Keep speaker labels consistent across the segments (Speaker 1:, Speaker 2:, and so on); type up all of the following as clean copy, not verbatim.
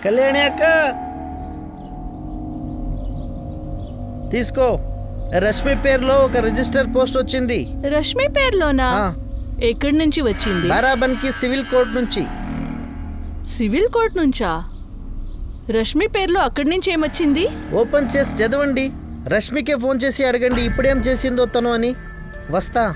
Speaker 1: కళ్యాణి అక్క తీసుకో. రష్మి పేరులో ఒక రిజిస్టర్ పోస్ట్ వచ్చింది.
Speaker 2: రష్మి పేరులోనా? ఎక్కడి నుంచి వచ్చింది?
Speaker 1: బారాబన్కి సివిల్ కోర్ట్ నుంచి.
Speaker 2: సివిల్ కోర్ట్ నుంచా? రష్మి పేరులో అక్కడి నుంచి ఏమొచ్చింది?
Speaker 1: ఓపెన్ చేసి చదవండి. రష్మికే ఫోన్ చేసి అడగండి ఇప్పుడేం చేసిందో తను అని. వస్తా.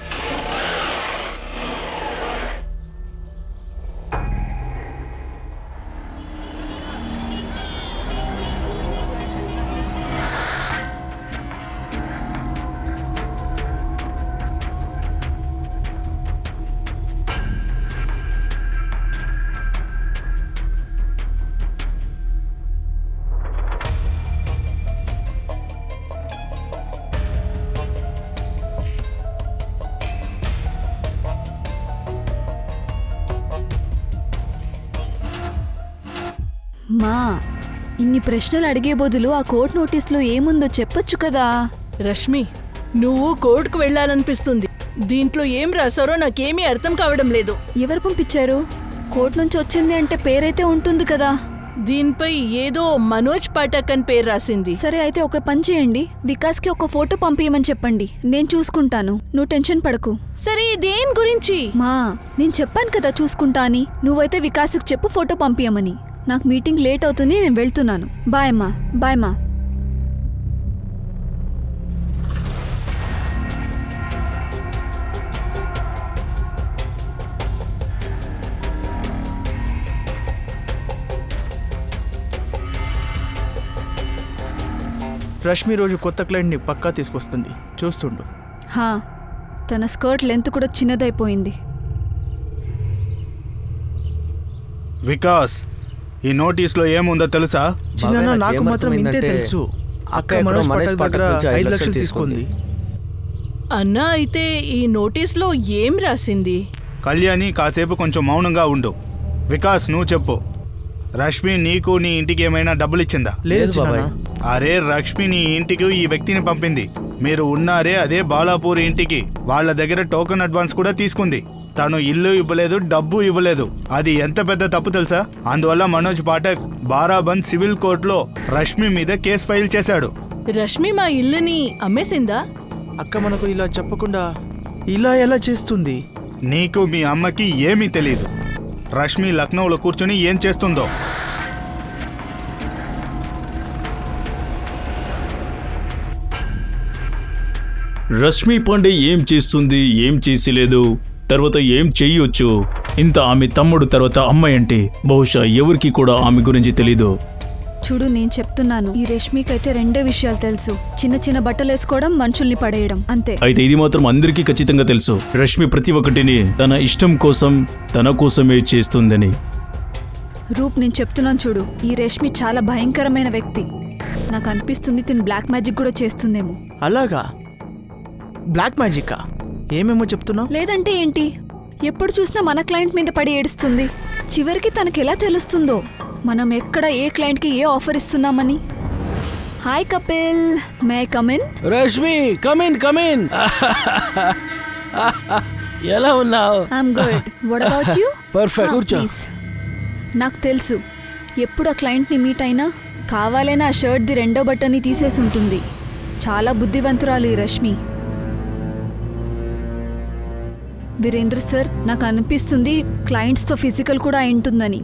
Speaker 3: మా ఇన్ని ప్రశ్నలు అడిగే బదులు ఆ కోర్టు నోటీసులో ఏముందో చెప్పొచ్చు కదా.
Speaker 2: రష్మి, నువ్వు కోర్టుకు వెళ్ళాలనిపిస్తుంది. దీంట్లో ఏం రాసారో నాకేమీ అర్థం కావడం లేదు.
Speaker 3: ఎవరు పంపించారు? కోర్టు నుంచి వచ్చింది అంటే పేరైతే ఉంటుంది కదా.
Speaker 2: దీనిపై ఏదో మనోజ్ పాఠక్ అని పేరు రాసింది.
Speaker 3: సరే అయితే ఒక పని చేయండి, వికాస్కి ఒక ఫోటో పంపించమని చెప్పండి. నేను చూసుకుంటాను, నువ్వు టెన్షన్ పడకు.
Speaker 2: సరే దేని గురించి?
Speaker 3: మా నేను చెప్పాను కదా చూసుకుంటా అని. నువ్వైతే వికాస్కి చెప్పు ఫోటో పంపించమని. నాకు మీటింగ్ లేట్ అవుతుంది, నేను వెళ్తున్నాను. బాయ్ అమ్మా. బాయ్ మా.
Speaker 4: రష్మి రోజు కొత్త క్లయింట్ని పక్కా తీసుకొస్తుంది, చూస్తుండు.
Speaker 3: హా, తన స్కర్ట్ లెంత్ కూడా చిన్నదైపోయింది.
Speaker 5: వికాస్, ఈ నోటీస్లో ఏముందో తెలుసా?
Speaker 4: చిన్న నాకు మాత్రం ఇంతే తెలుసు. అక్క మనోజ్ పాఠక్ దగ్గర 5 లక్షలు తీసుకుంది.
Speaker 2: అన్నా, అయితే ఈ నోటీస్లో ఏం రాసింది?
Speaker 5: కళ్యాణి, కాసేపు కొంచెం మౌనంగా ఉండు. వికాస్, నువ్వు చెప్పు. రష్మి నీకు నీ ఇంటికి ఏమైనా డబ్బులు ఇచ్చిందా?
Speaker 4: లేదు బాబాయ్.
Speaker 5: అరే, రష్మి నీ ఇంటికి ఈ వ్యక్తిని పంపింది. మీరు ఉన్నారే అదే బాలాపూర్ ఇంటికి. వాళ్ళ దగ్గర టోకెన్ అడ్వాన్స్ కూడా తీసుకుంది. తను ఇల్లు ఇవ్వలేదు, డబ్బు ఇవ్వలేదు. అది ఎంత పెద్ద తప్పు తెలుసా? అందువల్ల మనోజ్ పాఠక్ బారాబంద్ సివిల్ కోర్టులో రష్మి మీద కేసు ఫైల్ చేశాడు.
Speaker 2: రష్మి మా ఇల్లుని అమ్మేసిందా?
Speaker 4: అక్క మనకు ఇలా చెప్పకుండా ఇలా ఎలా చేస్తుంది?
Speaker 5: నీకు మీ అమ్మకి ఏమీ తెలీదు. రష్మి లక్నోలో కూర్చొని ఏం చేస్తుందో.
Speaker 6: రష్మి పాండే ఏం చేస్తుంది, ఏం చేసిలేదు, తర్వాత ఏం చెయ్యొచ్చు. ఇంత ఆమె తమ్ముడు తర్వాత అమ్మాయి అంటే బహుశా ఎవరికి కూడా ఆమె గురించి తెలీదు.
Speaker 3: చూడు, నేను చెప్తున్నాను, ఈ రష్మికైతే 2 విషయాలు తెలుసు. చిన్న చిన్న బట్టలు వేసుకోవడం, మనుషుల్ని పడేయడం, అంతే.
Speaker 6: అయితే ఇది మాత్రం అందరికీ ఖచ్చితంగా తెలుసు. రష్మి ప్రతి ఒక్కటిని తన ఇష్టం కోసం, తన కోసమే చేస్తుందని.
Speaker 3: రూప్, నేను చెప్తున్నాను చూడు, ఈ రష్మి చాలా భయంకరమైన వ్యక్తి. నాకు అనిపిస్తుంది తిను బ్లాక్ మ్యాజిక్ కూడా చేస్తుందేమో.
Speaker 4: అలాగా? బ్లాక్ మ్యాజికా? ఏమేమో చెప్తున్నావు?
Speaker 3: లేదంటే ఏంటి, ఎప్పుడు చూసినా మన క్లయింట్ మీద పడి ఏడుస్తుంది. చివరికి తనకెలా తెలుస్తుందో మనం ఎక్కడ ఏ క్లయింట్కి ఏ ఆఫర్ ఇస్తున్నామని. Hi Kapil, may come in?
Speaker 7: Rashmi, come in, come in. ఎలా ఉన్నావు?
Speaker 3: I'm good. What about you?
Speaker 7: Perfect. కూర్చో.
Speaker 3: నాకు తెలుసు, ఎప్పుడు ఆ క్లయింట్ని మీట్ అయినా కావాలైనా ఆ షర్ట్ది 2వ బటన్ని తీసేసి ఉంటుంది. చాలా బుద్ధివంతురాలు ఈ రష్మి. వీరేంద్ర సార్, నాకు అనిపిస్తుంది క్లయింట్స్తో ఫిజికల్ కూడా అయింటుందని.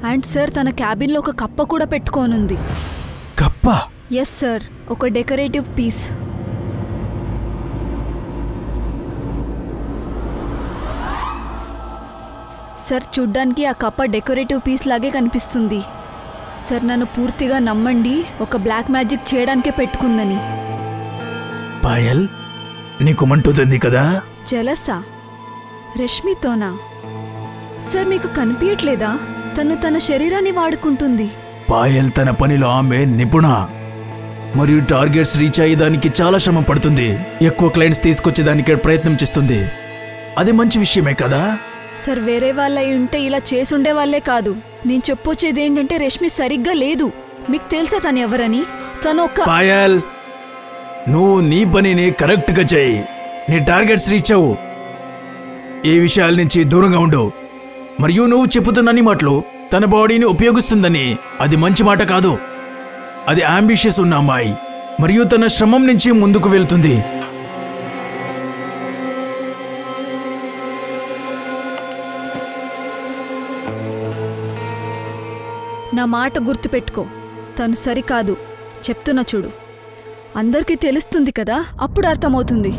Speaker 3: అండ్ సార్, తన క్యాబిన్లో ఒక కప్ప కూడా పెట్టుకోనుంది.
Speaker 4: కప్ప?
Speaker 3: ఎస్ సార్, ఒక డెకరేటివ్ పీస్. సార్, చూడ్డానికి ఆ కప్ప డెకరేటివ్ పీస్ లాగే కనిపిస్తుంది. సార్, నన్ను పూర్తిగా నమ్మండి, ఒక బ్లాక్ మ్యాజిక్ చేయడానికే పెట్టుకుందని.
Speaker 6: పాయల్, నీకు మంటుంది కదా?
Speaker 3: జలసా? రష్మితోనా? సార్, మీకు కనిపించట్లేదా? తను తన శరీరాన్ని వాడుకుంటుంది.
Speaker 6: పాయల్ తన పనిలో ఆమె నిపుణ, మరియు టార్గెట్స్ రీచ్ అయ్యేదానికి చాలా శ్రమ పడుతుంది. ఎక్కువ క్లయింట్స్ తీసుకొచ్చేదానికి ప్రయత్నం చేస్తుంది. అది మంచి విషయమే కదా?
Speaker 3: సార్, వేరే వాళ్ళై ఉంటే ఇలా చేసుండే వాళ్ళే కాదు. నేను చెప్పొచ్చేది ఏంటంటే రష్మి సరిగ్గా లేదు. మీకు తెలుసా తను ఎవరని? తను ఒక...
Speaker 6: పాయల్, నువ్వు నీ పనిని కరెక్ట్గా చేయి. నీ టార్గెట్స్ రీచ్ అవ్వు. ఏ విషయాల నుంచి దూరంగా ఉండు. మరియు నువ్వు చెప్పుతున్న అన్ని మాటలు తన బాడీని ఉపయోగిస్తుందని అది మంచి మాట కాదు. అది అంబిషియస్ ఉన్న అమ్మాయి మరియు తన శ్రమం నుంచి ముందుకు వెళ్తుంది.
Speaker 3: నా మాట గుర్తుపెట్టుకో, తను సరికాదు చెప్తున్నా చూడు. అందరికీ తెలుస్తుంది కదా, అప్పుడు అర్థమవుతుంది.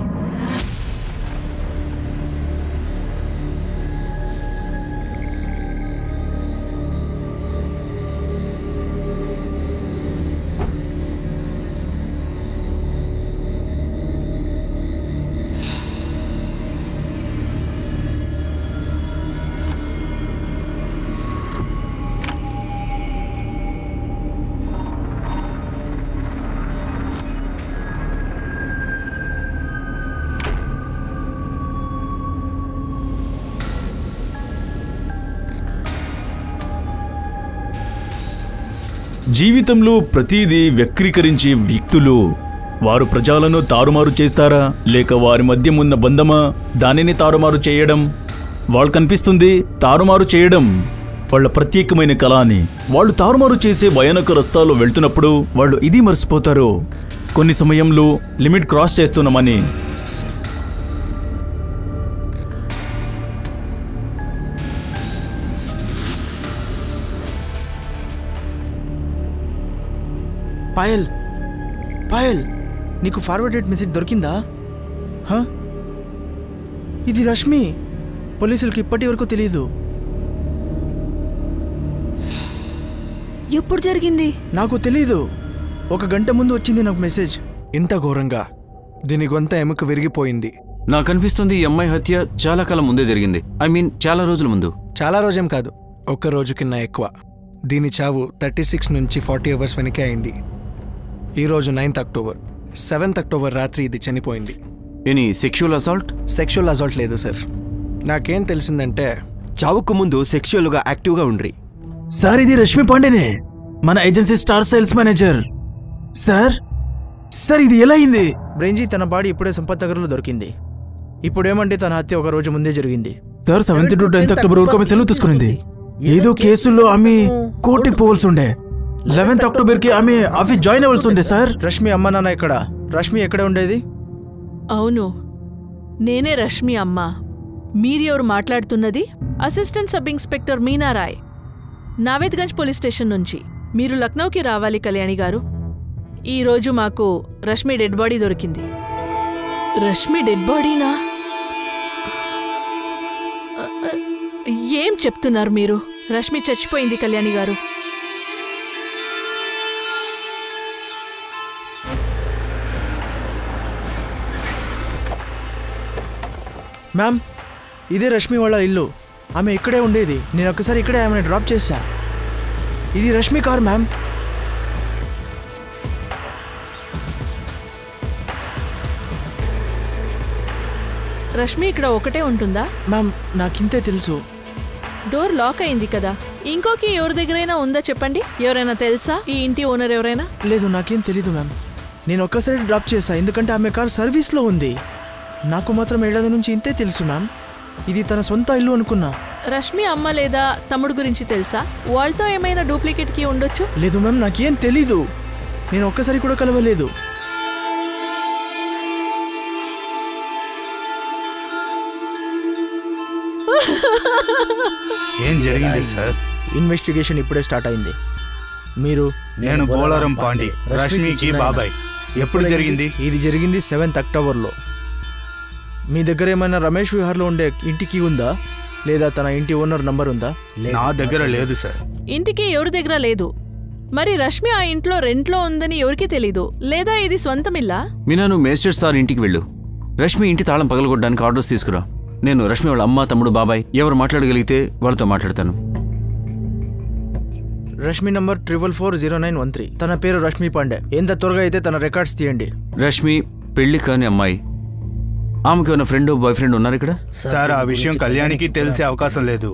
Speaker 6: జీవితంలో ప్రతిదీ వ్యక్తీకరించే వ్యక్తులు వారు ప్రజలను తారుమారు చేస్తారా లేక వారి మధ్య ఉన్న బంధమా దానిని తారుమారు చేయడం. వాళ్ళు కనిపిస్తుంది తారుమారు చేయడం వాళ్ళ ప్రత్యేకమైన కళ అని. వాళ్ళు తారుమారు చేసే భయానక రస్తాల్లో వెళ్తున్నప్పుడు వాళ్ళు ఇది మర్చిపోతారు, కొన్ని సమయంలో లిమిట్ క్రాస్ చేస్తున్నామని.
Speaker 4: పాయల్, పాయల్, నీకు ఫార్వర్డెడ్ మెసేజ్ దొరికిందా? ఇది రష్మి. పోలీసులకి ఇప్పటి వరకు తెలీదు.
Speaker 3: ఎప్పుడు జరిగింది?
Speaker 4: నాకు తెలీదు. 1 గంట ముందు వచ్చింది నాకు మెసేజ్. ఇంత ఘోరంగా దీని గొంత ఎముక విరిగిపోయింది.
Speaker 8: నాకు అనిపిస్తుంది ఈ అమ్మాయి హత్య చాలా కాలం ముందే జరిగింది. ఐ మీన్ చాలా రోజుల ముందు.
Speaker 4: చాలా రోజేం కాదు, 1 రోజు కింద ఎక్కువ. దీని చావు 36 నుంచి 40 అవర్స్ వెనకే అయింది. ఈరోజు 9th అక్టోబర్, 7th అక్టోబర్ రాత్రి ఇది చనిపోయింది.
Speaker 8: Any sexual assault?
Speaker 4: Sexual assault లేదు సార్. నాకేం తెలిసిందంటే
Speaker 9: చావుకు ముందు సెక్షువల్గా యాక్టివ్గా ఉండ్రి.
Speaker 6: సార్ ఇది రష్మి పాండేనే, మన agency star sales manager. Sir sir ఇది ఎలా అయింది?
Speaker 4: బ్రెంజీ తన బాడీ ఇప్పుడే సంపత్ నగర్లో దొరికింది. ఇప్పుడేమంటే తన హత్య 1 రోజు ముందే జరిగింది.
Speaker 6: Sir 7th to 10th October వరకు ఆమె సెలవు తీసుకునింది. ఏదో కేసుల్లో ఆమె కోర్టుకి పోవాల్సి ఉండే. 11th అక్టోబర్కి ఆమె ఆఫీస్ జాయిన్ అవ్వాల్సి ఉండే. సార్
Speaker 4: రష్మి అమ్మ నాన్న ఎక్కడ? రష్మి ఎక్కడ ఉండేది?
Speaker 2: అవును, నేనే రష్మి అమ్మ. మీరెవరు మాట్లాడుతున్నది? Assistant sub inspector Meena Rai, Navedganj police station నుంచి. మీరు లక్నోకి రావాలి కళ్యాణి గారు. ఈరోజు మాకు రష్మి డెడ్ బాడీ దొరికింది. రష్మి డెడ్ బాడీనా? ఏం చెప్తున్నారు మీరు? రష్మి చచ్చిపోయింది కళ్యాణి గారు.
Speaker 4: మ్యామ్, ఇదే రష్మి వాళ్ళ ఇల్లు. ఆమె ఇక్కడే ఉండేది. నేను ఒక్కసారి ఇక్కడే ఆమెను డ్రాప్ చేశా. ఇది రష్మి కార్ మ్యామ్.
Speaker 2: రష్మి ఇక్కడ ఒకటే ఉంటుందా?
Speaker 4: మ్యామ్ నాకింతే తెలుసు.
Speaker 2: డోర్ లాక్ అయింది కదా. ఇంకోకి ఎవరి దగ్గరైనా ఉందా చెప్పండి. ఎవరైనా తెలుసా? ఈ ఇంటి ఓనర్ ఎవరైనా?
Speaker 4: లేదు, నాకేం తెలీదు మ్యామ్. నేను ఒక్కసారి డ్రాప్ చేశా, ఎందుకంటే ఆమె కార్ సర్వీస్లో ఉంది. నాకు మాత్రం 7 ఏళ్ల నుంచి ఇంతే తెలుసు మ్యామ్. ఇది తన సొంత ఇల్లు అనుకున్నా.
Speaker 2: రష్మి అమ్మ లేదా తమ్ముడు గురించి తెలుసా? వాళ్ళతో ఏమైనా డూప్లికేట్ కీ ఉండొచ్చు.
Speaker 4: లేదు మ్యామ్, నాకేం తెలీదు. నేను ఒక్కసారి కూడా కలవలేదు.
Speaker 5: ఏం జరిగింది సార్?
Speaker 4: ఇన్వెస్టిగేషన్ ఇప్పుడే స్టార్ట్ అయింది. మీరు?
Speaker 5: నేను బోలారం పాండే, రష్మికి బాబాయ్. ఎప్పుడు జరిగింది?
Speaker 4: ఇది జరిగింది 7th అక్టోబర్లో. మీ దగ్గర ఏమైనా రమేష్ విహార్లో ఉండే ఇంటికి ఉందా, లేదా తన ఇంటి ఓనర్ నంబర్ ఉందా?
Speaker 5: నా దగ్గర లేదు సార్.
Speaker 2: ఇంటికి ఎవరి దగ్గర లేదు. మరి రష్మి ఆ ఇంట్లో రెంట్లో ఉందని ఎవరికి తెలీదు. లేదా ఇది సొంతమిల్లా?
Speaker 8: మీనా, నువ్వు మేజిస్ట్రేట్ సార్ ఇంటికి వెళ్ళు. రష్మి ఇంటి తాళం పగలగొట్టడానికి ఆర్డర్స్ తీసుకురా. నేను రష్మి వాళ్ళ అమ్మ, తమ్ముడు, బాబాయ్ ఎవరు మాట్లాడగలిగితే వాళ్ళతో మాట్లాడతాను.
Speaker 4: రష్మి నంబర్ 44400913. తన పేరు రష్మి పాండే. ఎంత త్వరగా అయితే తన రికార్డ్స్ తీయండి.
Speaker 8: రష్మి పెళ్లి కాని అమ్మాయి. ఆమెకి ఉన్న ఫ్రెండ్, బాయ్ ఫ్రెండ్ ఉన్నారు ఇక్కడ?
Speaker 5: సార్ ఆ విషయం కళ్యాణికి తెలిసే అవకాశం లేదు.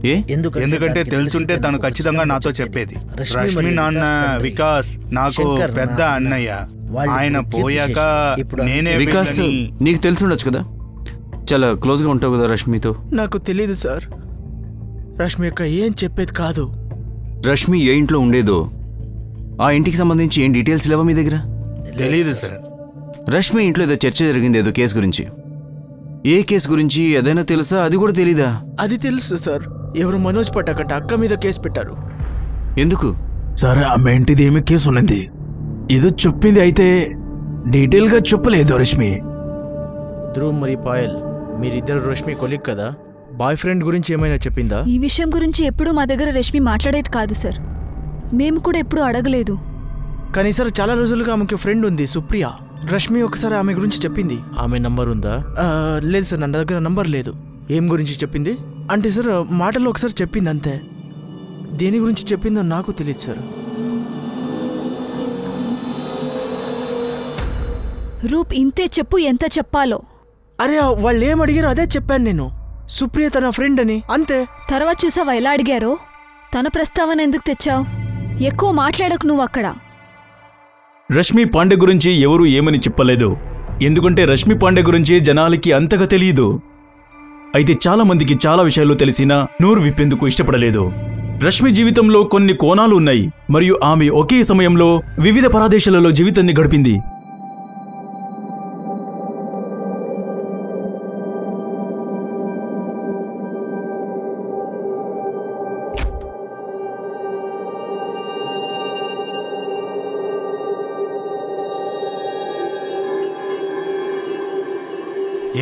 Speaker 5: ఎందుకంటే తెలుసుంటే తను ఖచ్చితంగా నాతో చెప్పేది. రష్మి నాన్న వికాస్ నాకు పెద్ద అన్నయ్య. ఆయన పోయాక నేనే.
Speaker 8: వికాస్ నీకు తెలుసుండొచ్చు కదా, చాలా క్లోజ్గా ఉంటావు కదా రష్మితో.
Speaker 4: నాకు తెలీదు సార్. రష్మి యొక్క ఏం చెప్పేది కాదు.
Speaker 8: రష్మి ఏ ఇంట్లో ఉండేదో ఆ ఇంటికి సంబంధించి ఏం డీటెయిల్స్ లేవా మీ దగ్గర?
Speaker 5: తెలీదు సార్.
Speaker 8: రష్మి ఇంట్లో ఏదో చర్చ జరిగింది, ఏదో కేసు గురించి. ఏ కేసు గురించి ఏదైనా తెలుసా? అది కూడా తెలీదా?
Speaker 10: అది తెలుసు సార్. ఎవరు మనోజ్ పట్టకంట అక్క మీద కేసు పెట్టారు.
Speaker 8: ఎందుకు
Speaker 6: సార్? ఆమె ఇంటిది ఏమి కేసు ఉన్నది, ఏదో చెప్పింది, అయితే డీటెయిల్గా చెప్పలేదు రష్మి.
Speaker 10: ధ్రువ్ మరి పాయల్, మీరిద్దరు రష్మి కొలిక్ కదా, బాయ్ ఫ్రెండ్ గురించి ఏమైనా చెప్పిందా?
Speaker 3: ఈ విషయం గురించి ఎప్పుడూ మా దగ్గర రష్మి మాట్లాడేది కాదు సార్. మేము కూడా ఎప్పుడూ అడగలేదు.
Speaker 10: కానీ సార్ చాలా రోజులుగా ఆమెకి ఫ్రెండ్ ఉంది సుప్రియ. రష్మి ఒకసారి ఆమె గురించి చెప్పింది. ఆమె నంబర్ ఉందా? లేదు సార్, నా దగ్గర నంబర్ లేదు. ఏం గురించి చెప్పింది అంటే సార్ మాటల్లో ఒకసారి చెప్పింది అంతే. దేని గురించి చెప్పిందో నాకు తెలియదు సార్.
Speaker 3: రూప్ ఇంతే చెప్పు, ఎంత చెప్పాలో.
Speaker 10: అరే వాళ్ళు ఏం అడిగారో అదే చెప్పాను నేను. సుప్రియ తన ఫ్రెండ్ అని, అంతే.
Speaker 3: తర్వాత చూసావా ఎలా అడిగారో? తన ప్రస్తావన ఎందుకు తెచ్చావు? ఎక్కువ మాట్లాడకు నువ్వు అక్కడ.
Speaker 6: రష్మి పాండే గురించి ఎవరూ ఏమని చెప్పలేదు, ఎందుకంటే రష్మి పాండే గురించి జనాలకి అంతగా తెలియదు. అయితే చాలా మందికి చాలా విషయాలు తెలిసినా నోరు విప్పేందుకు ఇష్టపడలేదు. రష్మి జీవితంలో కొన్ని కోణాలు ఉన్నాయి, మరియు ఆమె ఒకే సమయంలో వివిధ ప్రదేశాలలో జీవితాన్ని గడిపింది.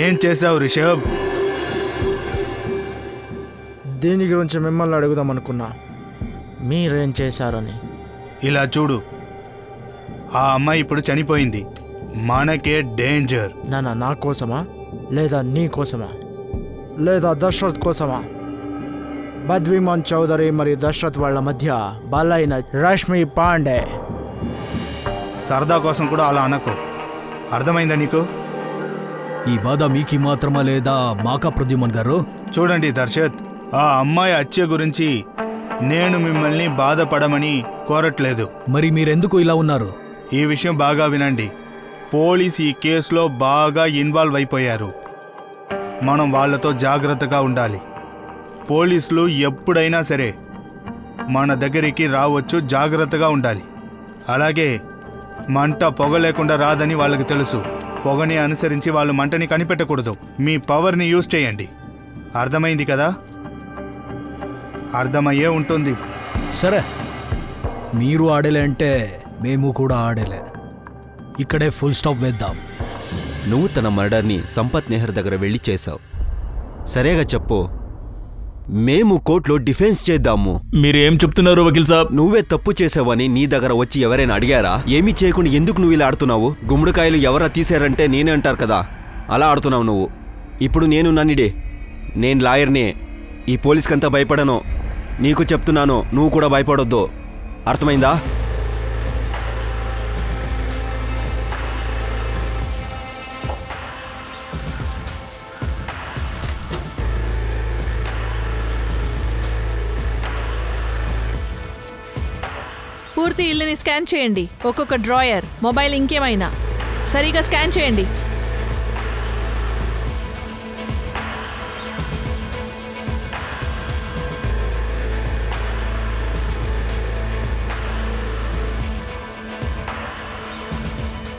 Speaker 5: ఏం చేశావు రిషబ్?
Speaker 10: దేని గురించి మిమ్మల్ని అడుగుదాం అనుకున్నా, మీరేం చేశారని.
Speaker 5: ఇలా చూడు, ఆ అమ్మాయి ఇప్పుడు చనిపోయింది, మనకే డేంజర్.
Speaker 10: నా కోసమా లేదా నీ కోసమా లేదా దశరథ్ కోసమా? బద్విమాన్ చౌదరి మరియు దశరథ్ వాళ్ళ మధ్య బలైన రష్మి పాండే.
Speaker 5: సరదా కోసం కూడా అలా అనకు, అర్థమైందా నీకు?
Speaker 7: ఈ బాధ మీకు మాత్రమా లేదా మాకా ప్రద్యుమన్ గారు?
Speaker 5: చూడండి దర్శత్, ఆ అమ్మాయి హత్య గురించి నేను మిమ్మల్ని బాధపడమని కోరట్లేదు.
Speaker 7: మరి మీరెందుకు ఇలా ఉన్నారు?
Speaker 5: ఈ విషయం బాగా వినండి. పోలీస్ ఈ కేసులో బాగా ఇన్వాల్వ్ అయిపోయారు. మనం వాళ్ళతో జాగ్రత్తగా ఉండాలి. పోలీసులు ఎప్పుడైనా సరే మన దగ్గరికి రావచ్చు, జాగ్రత్తగా ఉండాలి. అలాగే మంట పొగ లేకుండా రాదని వాళ్ళకి తెలుసు. పొగని అనుసరించి వాళ్ళు మంటని కనిపెట్టకూడదు. మీ పవర్ని యూజ్ చేయండి. అర్థమైంది కదా? అర్థమయ్యే ఉంటుంది.
Speaker 7: సరే, మీరు ఆడలే అంటే మేము కూడా ఆడలే. ఇక్కడే ఫుల్ స్టాప్ వేద్దాం.
Speaker 9: నువ్వు తన మర్డర్ని సంపత్ నెహర్ దగ్గర వెళ్ళి చేశావు. సరేగా చెప్పు, మేము కోర్టులో డిఫెన్స్ చేద్దాము.
Speaker 6: మీరేం చెప్తున్నారు వకీల్ సాబ్?
Speaker 9: నువ్వే తప్పు చేసావని నీ దగ్గర వచ్చి ఎవరైనా అడిగారా? ఏమీ చేయకుండా ఎందుకు నువ్వు ఇలా ఆడుతున్నావు? గుమ్మడికాయలు ఎవరా తీసారంటే నేనే అంటారు కదా, అలా ఆడుతున్నావు నువ్వు. ఇప్పుడు నేను నన్నిడే, నేను లాయర్నే. ఈ పోలీస్కంతా భయపడను. నీకు చెప్తున్నాను, నువ్వు కూడా భయపడొద్దు. అర్థమైందా?
Speaker 2: పూర్తి ఇల్లుని స్కాన్ చేయండి. ఒక్కొక్క డ్రాయర్, మొబైల్, ఇంకేమైనా సరిగా స్కాన్ చేయండి.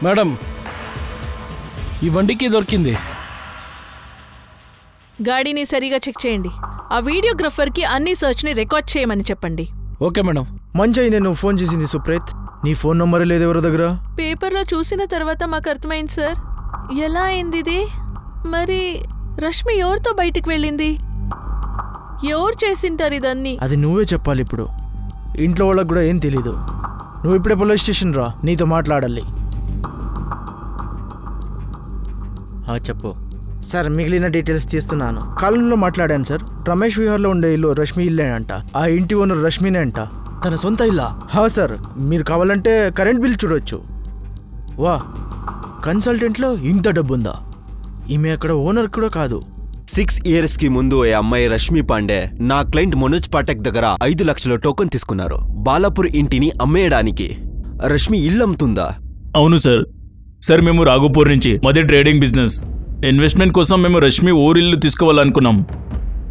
Speaker 7: మేడం, ఈ బండికి దొరికింది.
Speaker 2: గాడిని సరిగా చెక్ చేయండి. ఆ వీడియోగ్రఫర్కి అన్ని సర్చ్ని రికార్డ్ చేయమని చెప్పండి.
Speaker 7: Okay madam.
Speaker 10: మంచి అయింది నువ్వు ఫోన్ చేసింది సుప్రీత్. నీ ఫోన్ నంబర్ లేదు ఎవరి దగ్గర?
Speaker 2: పేపర్లో చూసిన తర్వాత మాకు అర్థమైంది సార్. ఎలా అయింది ఇది? మరి రష్మి ఎవరితో బయటికి వెళ్ళింది? ఎవరు చేసింటారు ఇదన్నీ?
Speaker 10: అది నువ్వే చెప్పాలి. ఇప్పుడు ఇంట్లో వాళ్ళకి కూడా ఏం తెలీదు. నువ్వు ఇప్పుడే పోలీస్ స్టేషన్ రా, నీతో మాట్లాడాలి. చెప్పు సార్. మిగిలిన డీటెయిల్స్ తీస్తున్నాను. కాలంలో మాట్లాడాను సార్. రమేష్ విహార్లో ఉండే ఇల్లు రష్మి ఇల్లేనంట. ఆ ఇంటి ఓనర్ రష్మినే అంట. తన సొంత ఇల్లా? సార్, మీరు కావాలంటే కరెంట్ బిల్ చూడొచ్చు. వా, కన్సల్టెంట్లో ఇంత డబ్బుందా? ఈమె అక్కడ ఓనర్ కూడా కాదు.
Speaker 9: 6 years కి ముందు ఈ అమ్మాయి రష్మి పాండే నా క్లయింట్ మనోజ్ పాఠక్ దగ్గర 5 లక్షల టోకెన్ తీసుకున్నారు బాలాపూర్ ఇంటిని అమ్మేయడానికి. రష్మి ఇల్లు అమ్ముతుందా?
Speaker 6: అవును సార్. సార్, మేము రాఘోపూర్ నుంచి మాది ట్రేడింగ్ బిజినెస్. ఇన్వెస్ట్మెంట్ కోసం మేము రష్మి ఊరిల్లు తీసుకోవాలనుకున్నాం.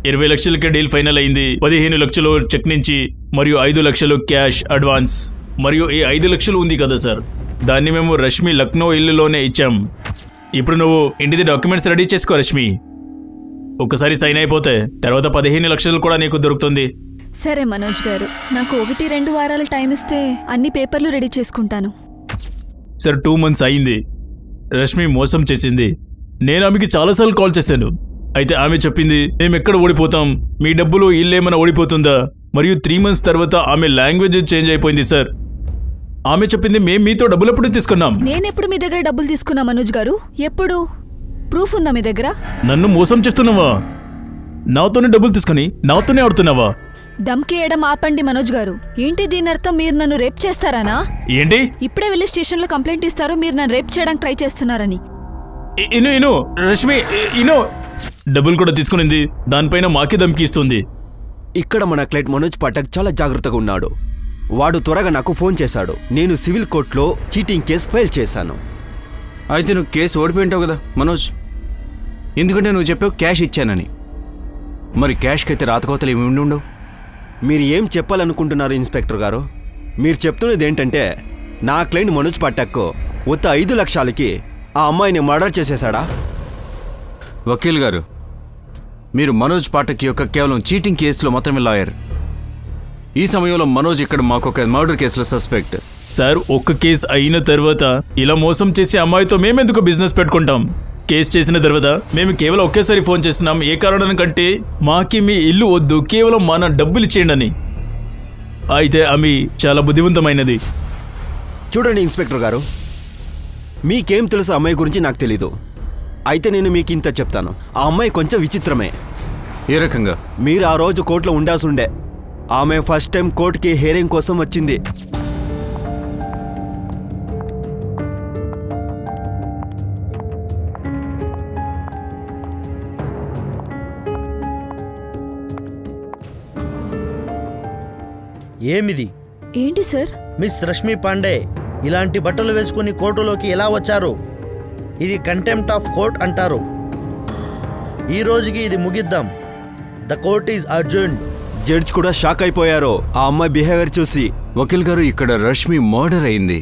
Speaker 6: 20 లక్షలకే డీల్ ఫైనల్ అయింది. 15 లక్షలు చెక్ నుంచి మరియు 5 లక్షలు క్యాష్ అడ్వాన్స్ మరియు ఈ 5 లక్షలు ఉంది కదా సార్, దాన్ని మేము రష్మి లక్నో ఇల్లులోనే ఇచ్చాం. ఇప్పుడు నువ్వు ఇంటిది డాక్యుమెంట్స్ రెడీ చేసుకో రష్మి. ఒకసారి సైన్ అయిపోతే తర్వాత 15 లక్షలు కూడా నీకు దొరుకుతుంది.
Speaker 3: సరే మనోజ్ గారు, నాకు 1-2 వారాలు టైం ఇస్తే అన్ని పేపర్లు రెడీ చేసుకుంటాను.
Speaker 6: సార్ 2 మంత్స్ అయింది. రష్మి మోసం చేసింది. నేను ఆమెకి చాలాసార్లు కాల్ చేశాను. అయితే ఆమె చెప్పింది మేమెక్కడ ఓడిపోతాం, మీ డబ్బులు ఇల్లేమైనా ఓడిపోతుందా. మరియు 3 మంత్స్ తర్వాత ఆమె లాంగ్వేజ్ చేంజ్ అయిపోయింది సార్. ఆమె చెప్పింది మేము మీతో డబ్బులు ఎప్పుడు తీసుకున్నాం.
Speaker 3: నేనెప్పుడు మీ దగ్గర డబ్బులు తీసుకున్నా మనోజ్ గారు? ఎప్పుడు? ప్రూఫ్ ఉందా మీ దగ్గర?
Speaker 6: నన్ను మోసం చేస్తున్నావా? నాతోనే డబ్బులు తీసుకుని నాతోనే ఆడుతున్నావా?
Speaker 3: దమ్కేయడం ఆపండి మనోజ్ గారు. ఏంటి దీని అర్థం? మీరు నన్ను రేప్ చేస్తారానా?
Speaker 6: ఏంటి?
Speaker 3: ఇప్పుడే వెళ్ళి స్టేషన్లో కంప్లైంట్ ఇస్తారు మీరు నన్ను రేప్ చేయడానికి ట్రై చేస్తున్నారని.
Speaker 6: ఇను రష్మి ఇను డబ్బులు కూడా తీసుకునింది, దానిపైన మాకే ధమ్కి ఇస్తుంది.
Speaker 9: ఇక్కడ మన క్లయింట్ మనోజ్ పాఠక్ చాలా జాగ్రత్తగా ఉన్నాడు. వాడు త్వరగా నాకు ఫోన్ చేశాడు. నేను సివిల్ కోర్టులో చీటింగ్ కేసు ఫైల్ చేశాను.
Speaker 8: అయితే నువ్వు కేసు ఓడిపోయింటావు కదా మనోజ్, ఎందుకంటే నువ్వు చెప్పావు క్యాష్ ఇచ్చానని. మరి క్యాష్కి అయితే రాతకోతలు ఏమి ఉండి ఉండవు.
Speaker 9: మీరు ఏం చెప్పాలనుకుంటున్నారు ఇన్స్పెక్టర్ గారు? మీరు చెప్తున్నది ఏంటంటే నా క్లయింట్ మనోజ్ పాఠక్ ఉత్త 5 లక్షలకి ఆ అమ్మాయిని మర్డర్ చేసేశాడా?
Speaker 8: వకీల్ గారు, మీరు మనోజ్ పాఠక్ యొక్క కేవలం చీటింగ్ కేసులో మాత్రమే లాయర్. ఈ సమయంలో మనోజ్ ఇక్కడ మాకొక మర్డర్ కేసులో సస్పెక్ట్.
Speaker 6: సార్ ఒక్క కేసు అయిన తర్వాత ఇలా మోసం చేసే అమ్మాయితో మేమెందుకు బిజినెస్ పెట్టుకుంటాం? కేసు చేసిన తర్వాత మేము కేవలం ఒకేసారి ఫోన్ చేస్తున్నాం. ఏ కారణానికంటే మాకి మీ ఇల్లు వద్దు, కేవలం మన డబ్బులు ఇచ్చేయండి అని. అయితే ఆమె చాలా బుద్ధివంతమైనది.
Speaker 9: చూడండి ఇన్స్పెక్టర్ గారు, మీకేం తెలుసు అమ్మాయి గురించి నాకు తెలీదు. అయితే నేను మీకు ఇంత చెప్తాను, ఆ అమ్మాయి కొంచెం విచిత్రమే.
Speaker 8: ఏ రకంగా?
Speaker 9: మీరు ఆ రోజు కోర్టులో ఉండాల్సి ఉండే. ఆమె ఫస్ట్ టైం కోర్టుకి హియరింగ్ కోసం వచ్చింది.
Speaker 1: ఏమిది?
Speaker 3: ఏంటి సార్?
Speaker 1: మిస్ రష్మి పాండే ఇలాంటి బట్టలు వేసుకుని కోర్టులోకి ఎలా వచ్చారు? ఇది కంటెంప్ట్ ఆఫ్ కోర్ట్ అంటారు. ఈ రోజుకి ఇది ముగిద్దాం. The court is urgent.
Speaker 9: Judge కూడా షాక్ అయిపోయారు ఆ అమ్మాయి బిహేవియర్ చూసి.
Speaker 8: వకీల్ గారు, ఇక్కడ రష్మి మర్డర్ అయింది.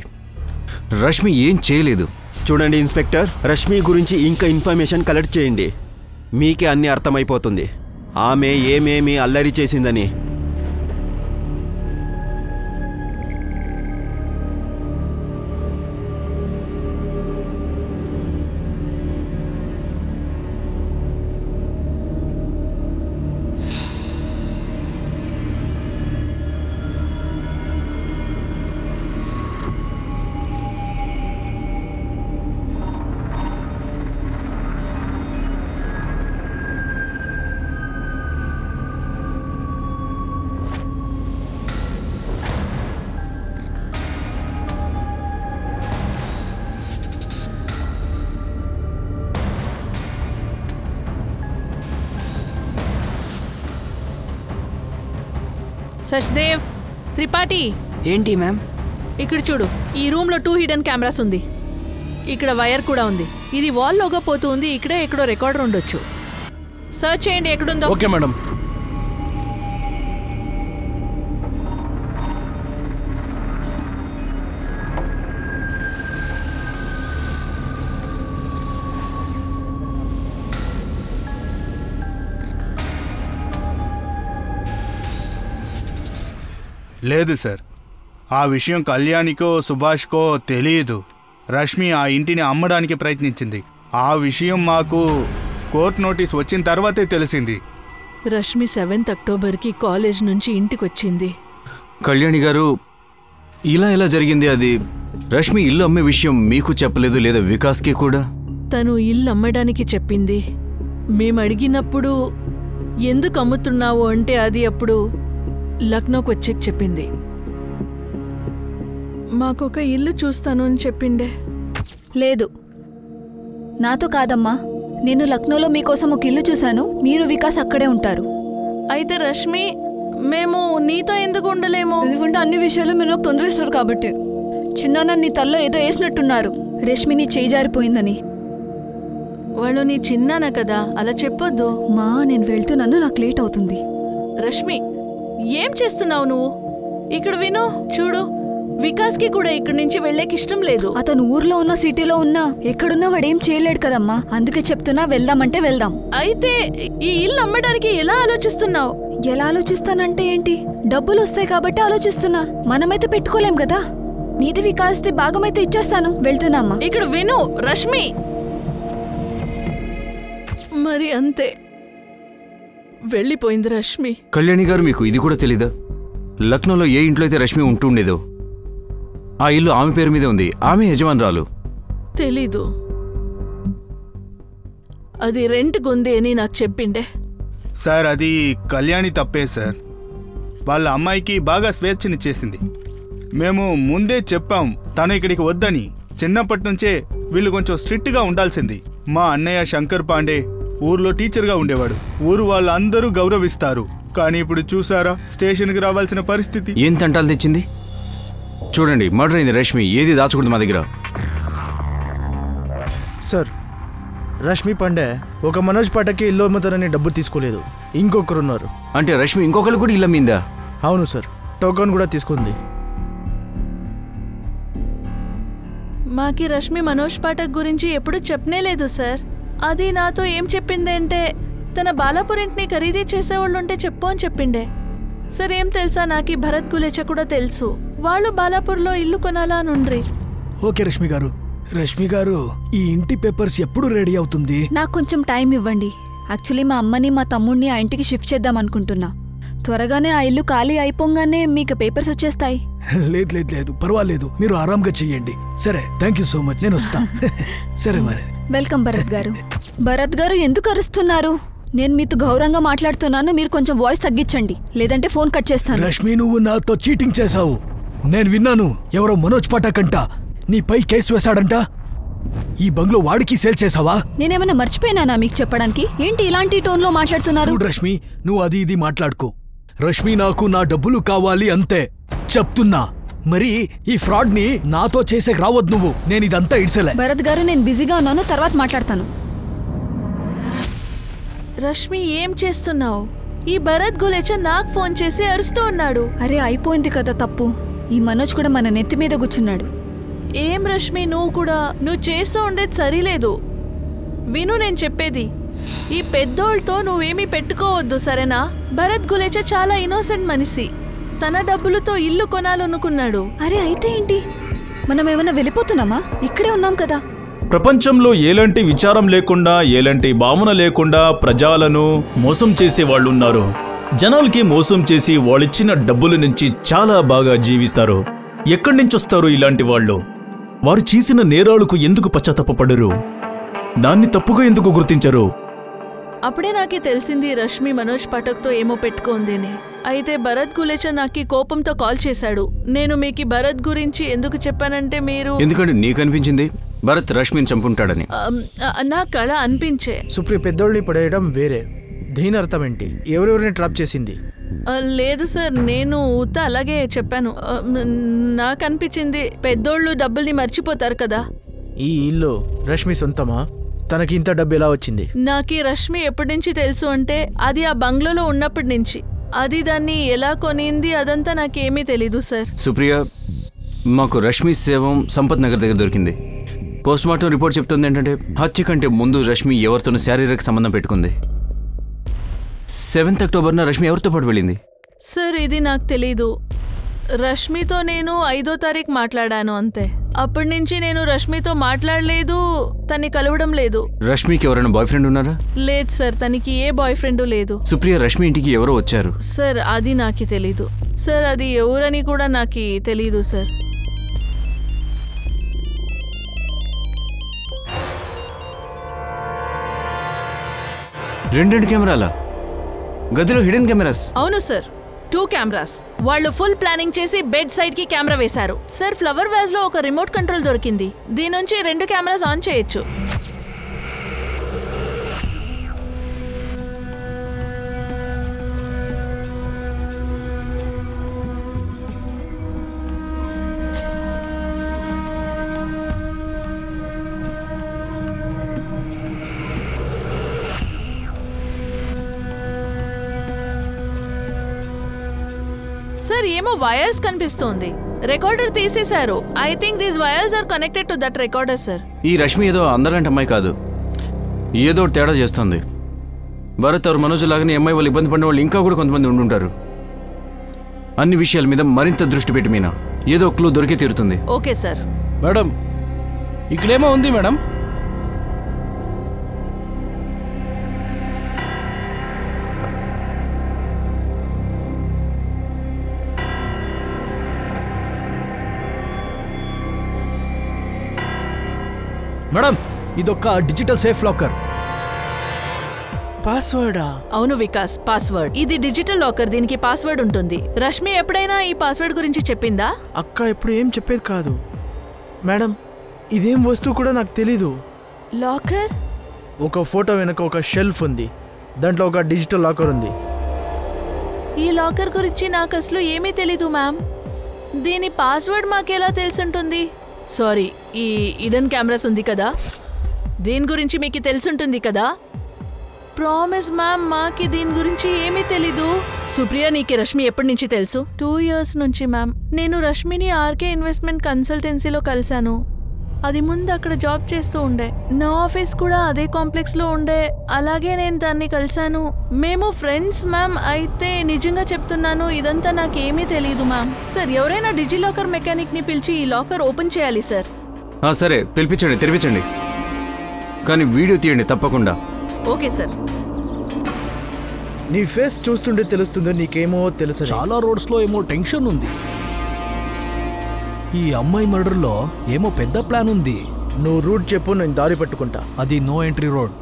Speaker 8: రష్మి ఏం చేయలేదు.
Speaker 9: చూడండి ఇన్స్పెక్టర్, రష్మి గురించి ఇంకా ఇన్ఫర్మేషన్ కలెక్ట్ చేయండి. మీకే అన్నీ అర్థమైపోతుంది ఆమె ఏమేమి అల్లరి చేసిందని.
Speaker 2: సచ్దేవ్, త్రిపాఠి.
Speaker 11: ఏంటి మ్యామ్?
Speaker 2: ఇక్కడ చూడు, ఈ రూమ్లో 2 హిడెన్ కెమెరాస్ ఉంది. ఇక్కడ వైర్ కూడా ఉంది. ఇది వాల్లోగా పోతూ ఉంది. ఇక్కడే ఎక్కడో రికార్డర్ ఉండొచ్చు. సర్చ్ చేయండి ఎక్కడుందో.
Speaker 7: Okay madam.
Speaker 5: లేదు సార్, ఆ విషయం కళ్యాణికో సుభాష్కో తెలియదు. రష్మి ఆ ఇంటిని అమ్మడానికి ప్రయత్నించింది. ఆ విషయం మాకు కోర్టు నోటీస్ వచ్చిన తర్వాతే తెలిసింది.
Speaker 2: రష్మి 7th అక్టోబర్కి కాలేజ్ నుంచి ఇంటికి వచ్చింది.
Speaker 8: కళ్యాణి గారు, ఇలా ఎలా జరిగింది? అది రష్మి ఇల్లు అమ్మే విషయం మీకు చెప్పలేదు లేదా వికాస్కి కూడా?
Speaker 2: తను ఇల్లు అమ్మడానికి చెప్పింది. మేము అడిగినప్పుడు ఎందుకు అమ్ముతున్నావు అంటే అది అప్పుడు లక్నోకి వచ్చేకి చెప్పింది. మాకొక ఇల్లు చూస్తాను అని చెప్పిండే.
Speaker 3: లేదు, నాతో కాదమ్మా. నేను లక్నోలో మీకోసం ఒక ఇల్లు చూశాను. మీరు వికాస్ అక్కడే ఉంటారు.
Speaker 2: అయితే రష్మి, మేము నీతో ఎందుకు ఉండలేము?
Speaker 3: ఎందుకంటే అన్ని విషయాలు మీరు నాకు తొందరస్తారు కాబట్టి. చిన్న నీ తల్లో ఏదో వేసినట్టున్నారు. రష్మి నీ చేయి జారిపోయిందని.
Speaker 2: వాళ్ళు నీ చిన్నాన కదా, అలా చెప్పొద్దు.
Speaker 3: మా నేను వెళ్తున్నాను, నాకు లేట్ అవుతుంది.
Speaker 2: రష్మి, ఏం చేస్తున్నావు నువ్వు? ఇక్కడ విను, చూడు, వికాస్కి కూడా ఇక్కడి నుంచి వెళ్ళేకి ఇష్టం లేదు.
Speaker 3: అతను ఊర్లో ఉన్న సిటీలో ఉన్నా ఎక్కడున్నా వాడేం చేయలేడు కదమ్మా, అందుకే చెప్తున్నా వెళ్దామంటే వెళ్దాం.
Speaker 2: అయితే ఈ ఇల్లు అమ్మడానికి ఎలా ఆలోచిస్తున్నావు?
Speaker 3: ఎలా ఆలోచిస్తానంటే ఏంటి, డబ్బులు వస్తాయి కాబట్టి ఆలోచిస్తున్నా. మనమైతే పెట్టుకోలేం కదా. నీది వికాస్ది భాగమైతే ఇచ్చేస్తాను. వెళ్తున్నామ్మా.
Speaker 2: ఇక్కడ విను రష్మి, మరి అంతే, వెళ్ళిపోయింది రష్మి.
Speaker 8: కళ్యాణి గారు, మీకు ఇది కూడా తెలీదా? లక్నోలో ఏ ఇంట్లో అయితే రష్మి ఉంటుండేదో ఆ ఇల్లు ఆమె పేరు మీదే ఉంది. ఆమె యజమానురాలు.
Speaker 2: తెలీదు, అది రెంట్ గుంది అని నాకు చెప్పిండే.
Speaker 5: సార్, అది కళ్యాణి తప్పే సార్. వాళ్ళ అమ్మాయికి బాగా స్వేచ్ఛనిచ్చేసింది. మేము ముందే చెప్పాం తను ఇక్కడికి వద్దని. చిన్నప్పటి నుంచే వీళ్ళు కొంచెం స్ట్రిక్ట్గా ఉండాల్సింది. మా అన్నయ్య శంకర్ పాండే ఊర్లో టీచర్గా ఉండేవాడు. ఊరు వాళ్ళందరూ గౌరవిస్తారు. కానీ ఇప్పుడు చూసారా, స్టేషన్కి రావాల్సిన పరిస్థితి.
Speaker 8: ఏం తంటాలు తెచ్చింది చూడండి. మర్డర్ అయింది రష్మి, ఏది దాచకూడదు మా దగ్గర.
Speaker 10: సార్, రష్మి పాండే ఒక మనోజ్ పాఠక్కి ఇల్లు అమ్ముతారని డబ్బు తీసుకోలేదు. ఇంకొకరున్నారు.
Speaker 8: అంటే రష్మి ఇంకొకరు కూడా ఇల్లు అమ్మిందా?
Speaker 10: అవును సార్, టోకన్ కూడా తీసుకుంది.
Speaker 2: మాకి రష్మి మనోజ్ పాఠక్ గురించి ఎప్పుడు చెప్పనే లేదు సార్. అది నాతో ఏం చెప్పిందంటే తన బాలాపూర్ ఇంటిని ఖరీదీ చేసేవాళ్ళు ఉంటే చెప్పు అని చెప్పిండే. సార్, ఏం తెలుసా, నాకు భరత్ గులేచ కూడా తెలుసు. వాళ్ళు బాలాపూర్లో ఇల్లు కొనాలా అనుండ్రి.
Speaker 7: ఓకే రష్మి గారు. రష్మి గారు, ఈ ఇంటి పేపర్స్ ఎప్పుడు రెడీ అవుతుంది?
Speaker 3: నాకు కొంచెం టైం ఇవ్వండి. యాక్చువల్లీ మా అమ్మని మా తమ్ముడిని ఆ ఇంటికి షిఫ్ట్ చేద్దాం అనుకుంటున్నా. త్వరగానే ఆ ఇల్లు ఖాళీ అయిపోగానే మీకు పేపర్స్ వచ్చేస్తాయి.
Speaker 7: లేదు లేదు లేదు, పర్వాలేదు, మీరు ఆరాంగా చెయ్యండి. సరే, థ్యాంక్ యూ సో మచ్, నేను వస్తా. సరే మరి.
Speaker 3: వెల్కమ్ భరత్ గారు. భరత్ గారు, ఎందుకు అరుస్తున్నారు? నేను మీతో గౌరవంగా మాట్లాడుతున్నాను, మీరు కొంచెం వాయిస్ తగ్గించండి, లేదంటే ఫోన్ కట్ చేస్తాను.
Speaker 7: రష్మి, నువ్వు నాతో చీటింగ్ చేశావు. నేను విన్నాను, ఎవరో మనోజ్ పాఠక్ అంట నీపై కేసు వేశాడంట. ఈ బంగ్లో వాడికి సేల్ చేసావా?
Speaker 3: నేనేమైనా మర్చిపోయినానా మీకు చెప్పడానికి? ఏంటి ఇలాంటి టోన్లో మాట్లాడుతున్నారు?
Speaker 7: చూడు రష్మి, నువ్వు అది ఇది మాట్లాడుకో. రష్మి, నాకు నా డబ్బులు కావాలి అంతే చెప్తున్నా. మరి ఈ ఫ్రాడ్ ని నాతో చేసే రావద్దు నువ్వు. నేను ఇదంతా ఇడ్సలే.
Speaker 3: భరత్ గారు, నేను బిజీగా ఉన్నాను, తర్వాత మాట్లాడతాను.
Speaker 2: రష్మి, ఏం చేస్తున్నావు? ఈ భరత్ గులేచ నాకు ఫోన్ చేసి అరుస్తూ ఉన్నాడు.
Speaker 3: అరే, అయిపోయింది కదా తప్పు. ఈ మనోజ్ కూడా మన నెత్తి మీద కూర్చున్నాడు.
Speaker 2: ఏం రష్మి, నువ్వు చేస్తూ ఉండేది సరిలేదు. విను నేను చెప్పేది. ఈ పెద్దోళ్ళతో నువ్వేమీ పెట్టుకోవద్దు, సరేనా? భరత్ గులేచ చాలా ఇన్నోసెంట్ మనిషి. తన డబ్బులతో ఇల్లు కొనాలనుకున్నాడు.
Speaker 3: అరే, అయితే ఏంటి, మనం ఏమైనా వెళ్ళిపోతున్నామా? ఇక్కడే ఉన్నాం కదా.
Speaker 6: ప్రపంచంలో ఎలాంటి విచారం లేకుండా, ఎలాంటి భావన లేకుండా ప్రజలను మోసం చేసే వాళ్ళు ఉన్నారు. జనాలకి మోసం చేసి వాళ్ళిచ్చిన డబ్బుల నుంచి చాలా బాగా జీవిస్తారు. ఎక్కడి నుంచి వస్తారు ఇలాంటి వాళ్ళు? వారు చేసిన నేరాలకు ఎందుకు పశ్చాత్తాపపడరు? దాన్ని తప్పుగా ఎందుకు గుర్తించరు?
Speaker 2: అప్పుడే నాకే తెలిసింది రష్మి మనోజ్ పాఠక్తో ఏమో పెట్టుకుందని. అయితే భరత్ గులేచ నాకి కోపంతో కాల్ చేశాడు. నేను మీకు భరత్ గురించి ఎందుకు చెప్పానంటే, మీరు
Speaker 8: ఎందుకంటే నీకు అనిపించింది భరత్ రష్మిని చంపుంటాడని.
Speaker 2: నా కళ అనిపించే.
Speaker 10: సుప్రియ, పెద్దోళ్ళని పడేయడం వేరే. దీని అర్థం ఏంటి? ఎవరెవరిని ట్రాప్ చేసింది?
Speaker 2: లేదు సార్, నేను అలాగే చెప్పాను. నాకు అనిపించింది పెద్దోళ్ళు డబ్బుల్ని మర్చిపోతారు కదా.
Speaker 10: ఈ ఇల్లు రష్మి సొంతమా? తనకి ఇంత డబ్బు ఎలా వచ్చింది?
Speaker 2: నాకు రష్మి ఎప్పటి నుంచి తెలుసు అంటే, అది ఆ బంగ్లాలో ఉన్నప్పటి నుంచి. అది దాన్ని ఎలా కొనింది అదంతా నాకేమీ తెలీదు సార్.
Speaker 8: సుప్రియ, మాకు రష్మి శవం సంపత్ నగర్ దగ్గర దొరికింది. పోస్ట్మార్టం రిపోర్ట్ చెప్తుంది ఏంటంటే, హత్య కంటే ముందు రష్మి ఎవరితోనూ శారీరక సంబంధం పెట్టుకుంది. 7th అక్టోబర్న రష్మి ఎవరితో పాటు వెళ్ళింది?
Speaker 2: సార్, ఇది నాకు తెలీదు. రష్మితో నేను 5వ తారీఖు మాట్లాడాను అంతే. అప్పటి నుంచి నేను రష్మితో మాట్లాడలేదు, తన్ని కలవడం లేదు.
Speaker 8: రష్మికి ఎవరైనా బాయ్ ఫ్రెండ్ ఉన్నారా?
Speaker 2: లేదు సార్, తనకి ఏ బాయ్ ఫ్రెండ్ లేదు.
Speaker 8: సుప్రియ, రష్మి ఇంటికి ఎవరో వచ్చారు.
Speaker 2: సార్, అది నాకు తెలీదు సార్. అది ఎవరని కూడా నాకు తెలీదు సార్.
Speaker 8: రెండు కెమెరాలా? గదిలో హిడెన్ కెమెరాస్?
Speaker 2: అవును సార్, 2 కెమెరాస్. వాళ్ళు ఫుల్ ప్లానింగ్ చేసి బెడ్ సైడ్ కి కెమెరా వేశారు సార్. ఫ్లవర్ వాజ్ లో ఒక రిమోట్ కంట్రోల్ దొరికింది. దీని నుంచి 2 కెమెరాస్ ఆన్ చేయొచ్చు. సార్ ఏమో వైర్స్ కనిపిస్తోంది. రికార్డర్ తీసేశారు. I think these wires are connected to that recorder sir.
Speaker 8: ఈ రష్మి ఏదో అందరంటే అమ్మాయి కాదు, ఏదో తేడా చేస్తుంది. భరత్ ఎవరు మనోజ్ లాగానే అమ్మాయి వాళ్ళు ఇబ్బంది పడిన వాళ్ళు ఇంకా కూడా కొంతమంది ఉండుంటారు. అన్ని విషయాల మీద మరింత దృష్టి పెట్టి మీనా ఏదో క్లూ దొరికే తీరుతుంది.
Speaker 2: Okay sir.
Speaker 11: మేడం ఇక్కడేమో ఉంది మేడం. మేడం ఇదొక డిజిటల్ సేఫ్ లాకర్.
Speaker 10: పాస్వర్డా?
Speaker 2: అవును వికాస్, పాస్వర్డ్. ఇది డిజిటల్ లాకర్, దీనికి పాస్వర్డ్ ఉంటుంది. రష్మి ఎప్పుడైనా ఈ పాస్వర్డ్ గురించి చెప్పిందా?
Speaker 10: అక్క ఎప్పుడు ఏం చెప్పేది కాదు మేడం. ఇదేం వస్తువు కూడా నాకు తెలీదు.
Speaker 2: లాకర్?
Speaker 10: ఒక ఫోటో వెనక ఒక షెల్ఫ్ ఉంది, దాంట్లో ఒక డిజిటల్ లాకర్ ఉంది.
Speaker 2: ఈ లాకర్ గురించి నాకు అసలు ఏమీ తెలీదు మ్యామ్. దీని పాస్వర్డ్ మాకెలా తెలుసుంటుంది? సారీ, ఈ ఇడెన్ కెమెరాస్ ఉంది కదా, దీని గురించి మీకు తెలుసుంటుంది కదా. ప్రామిస్ మ్యామ్, మాకి దీని గురించి ఏమీ తెలీదు. సుప్రియ, నీకు రష్మి ఎప్పటి నుంచి తెలుసు? 2 years నుంచి మ్యామ్. నేను రష్మిని ఆర్కే ఇన్వెస్ట్మెంట్ కన్సల్టెన్సీలో కలిశాను. అది ముందు అక్కడ జాబ్ చేస్తూ ఉండే. నా ఆఫీస్ కూడా అదే కాంప్లెక్స్లో ఉండే, అలాగే నేను దాన్ని కలిశాను. మేము ఫ్రెండ్స్ మ్యామ్. అయితే నిజంగా చెప్తున్నాను, ఇదంతా నాకేమీ తెలీదు మ్యామ్. సార్, ఎవరైనా డిజి లాకర్ మెకానిక్ని పిలిచి ఈ లాకర్ ఓపెన్ చేయాలి సార్.
Speaker 8: సరే, పిలిపించండి, తెరిపించండి. కానీ వీడియో తీయండి తప్పకుండా.
Speaker 2: Okay sir.
Speaker 10: నీ ఫేస్ చూస్తుంటే తెలుస్తుందో నీకేమో తెలుసు.
Speaker 7: చాలా రోడ్స్లో ఏమో టెన్షన్ ఉంది. ఈ అమ్మాయి మర్డర్లో ఏమో పెద్ద ప్లాన్ ఉంది.
Speaker 10: నువ్వు రూట్ చెప్పు, నేను దారి పట్టుకుంటా.
Speaker 7: అది నో ఎంట్రీ రోడ్.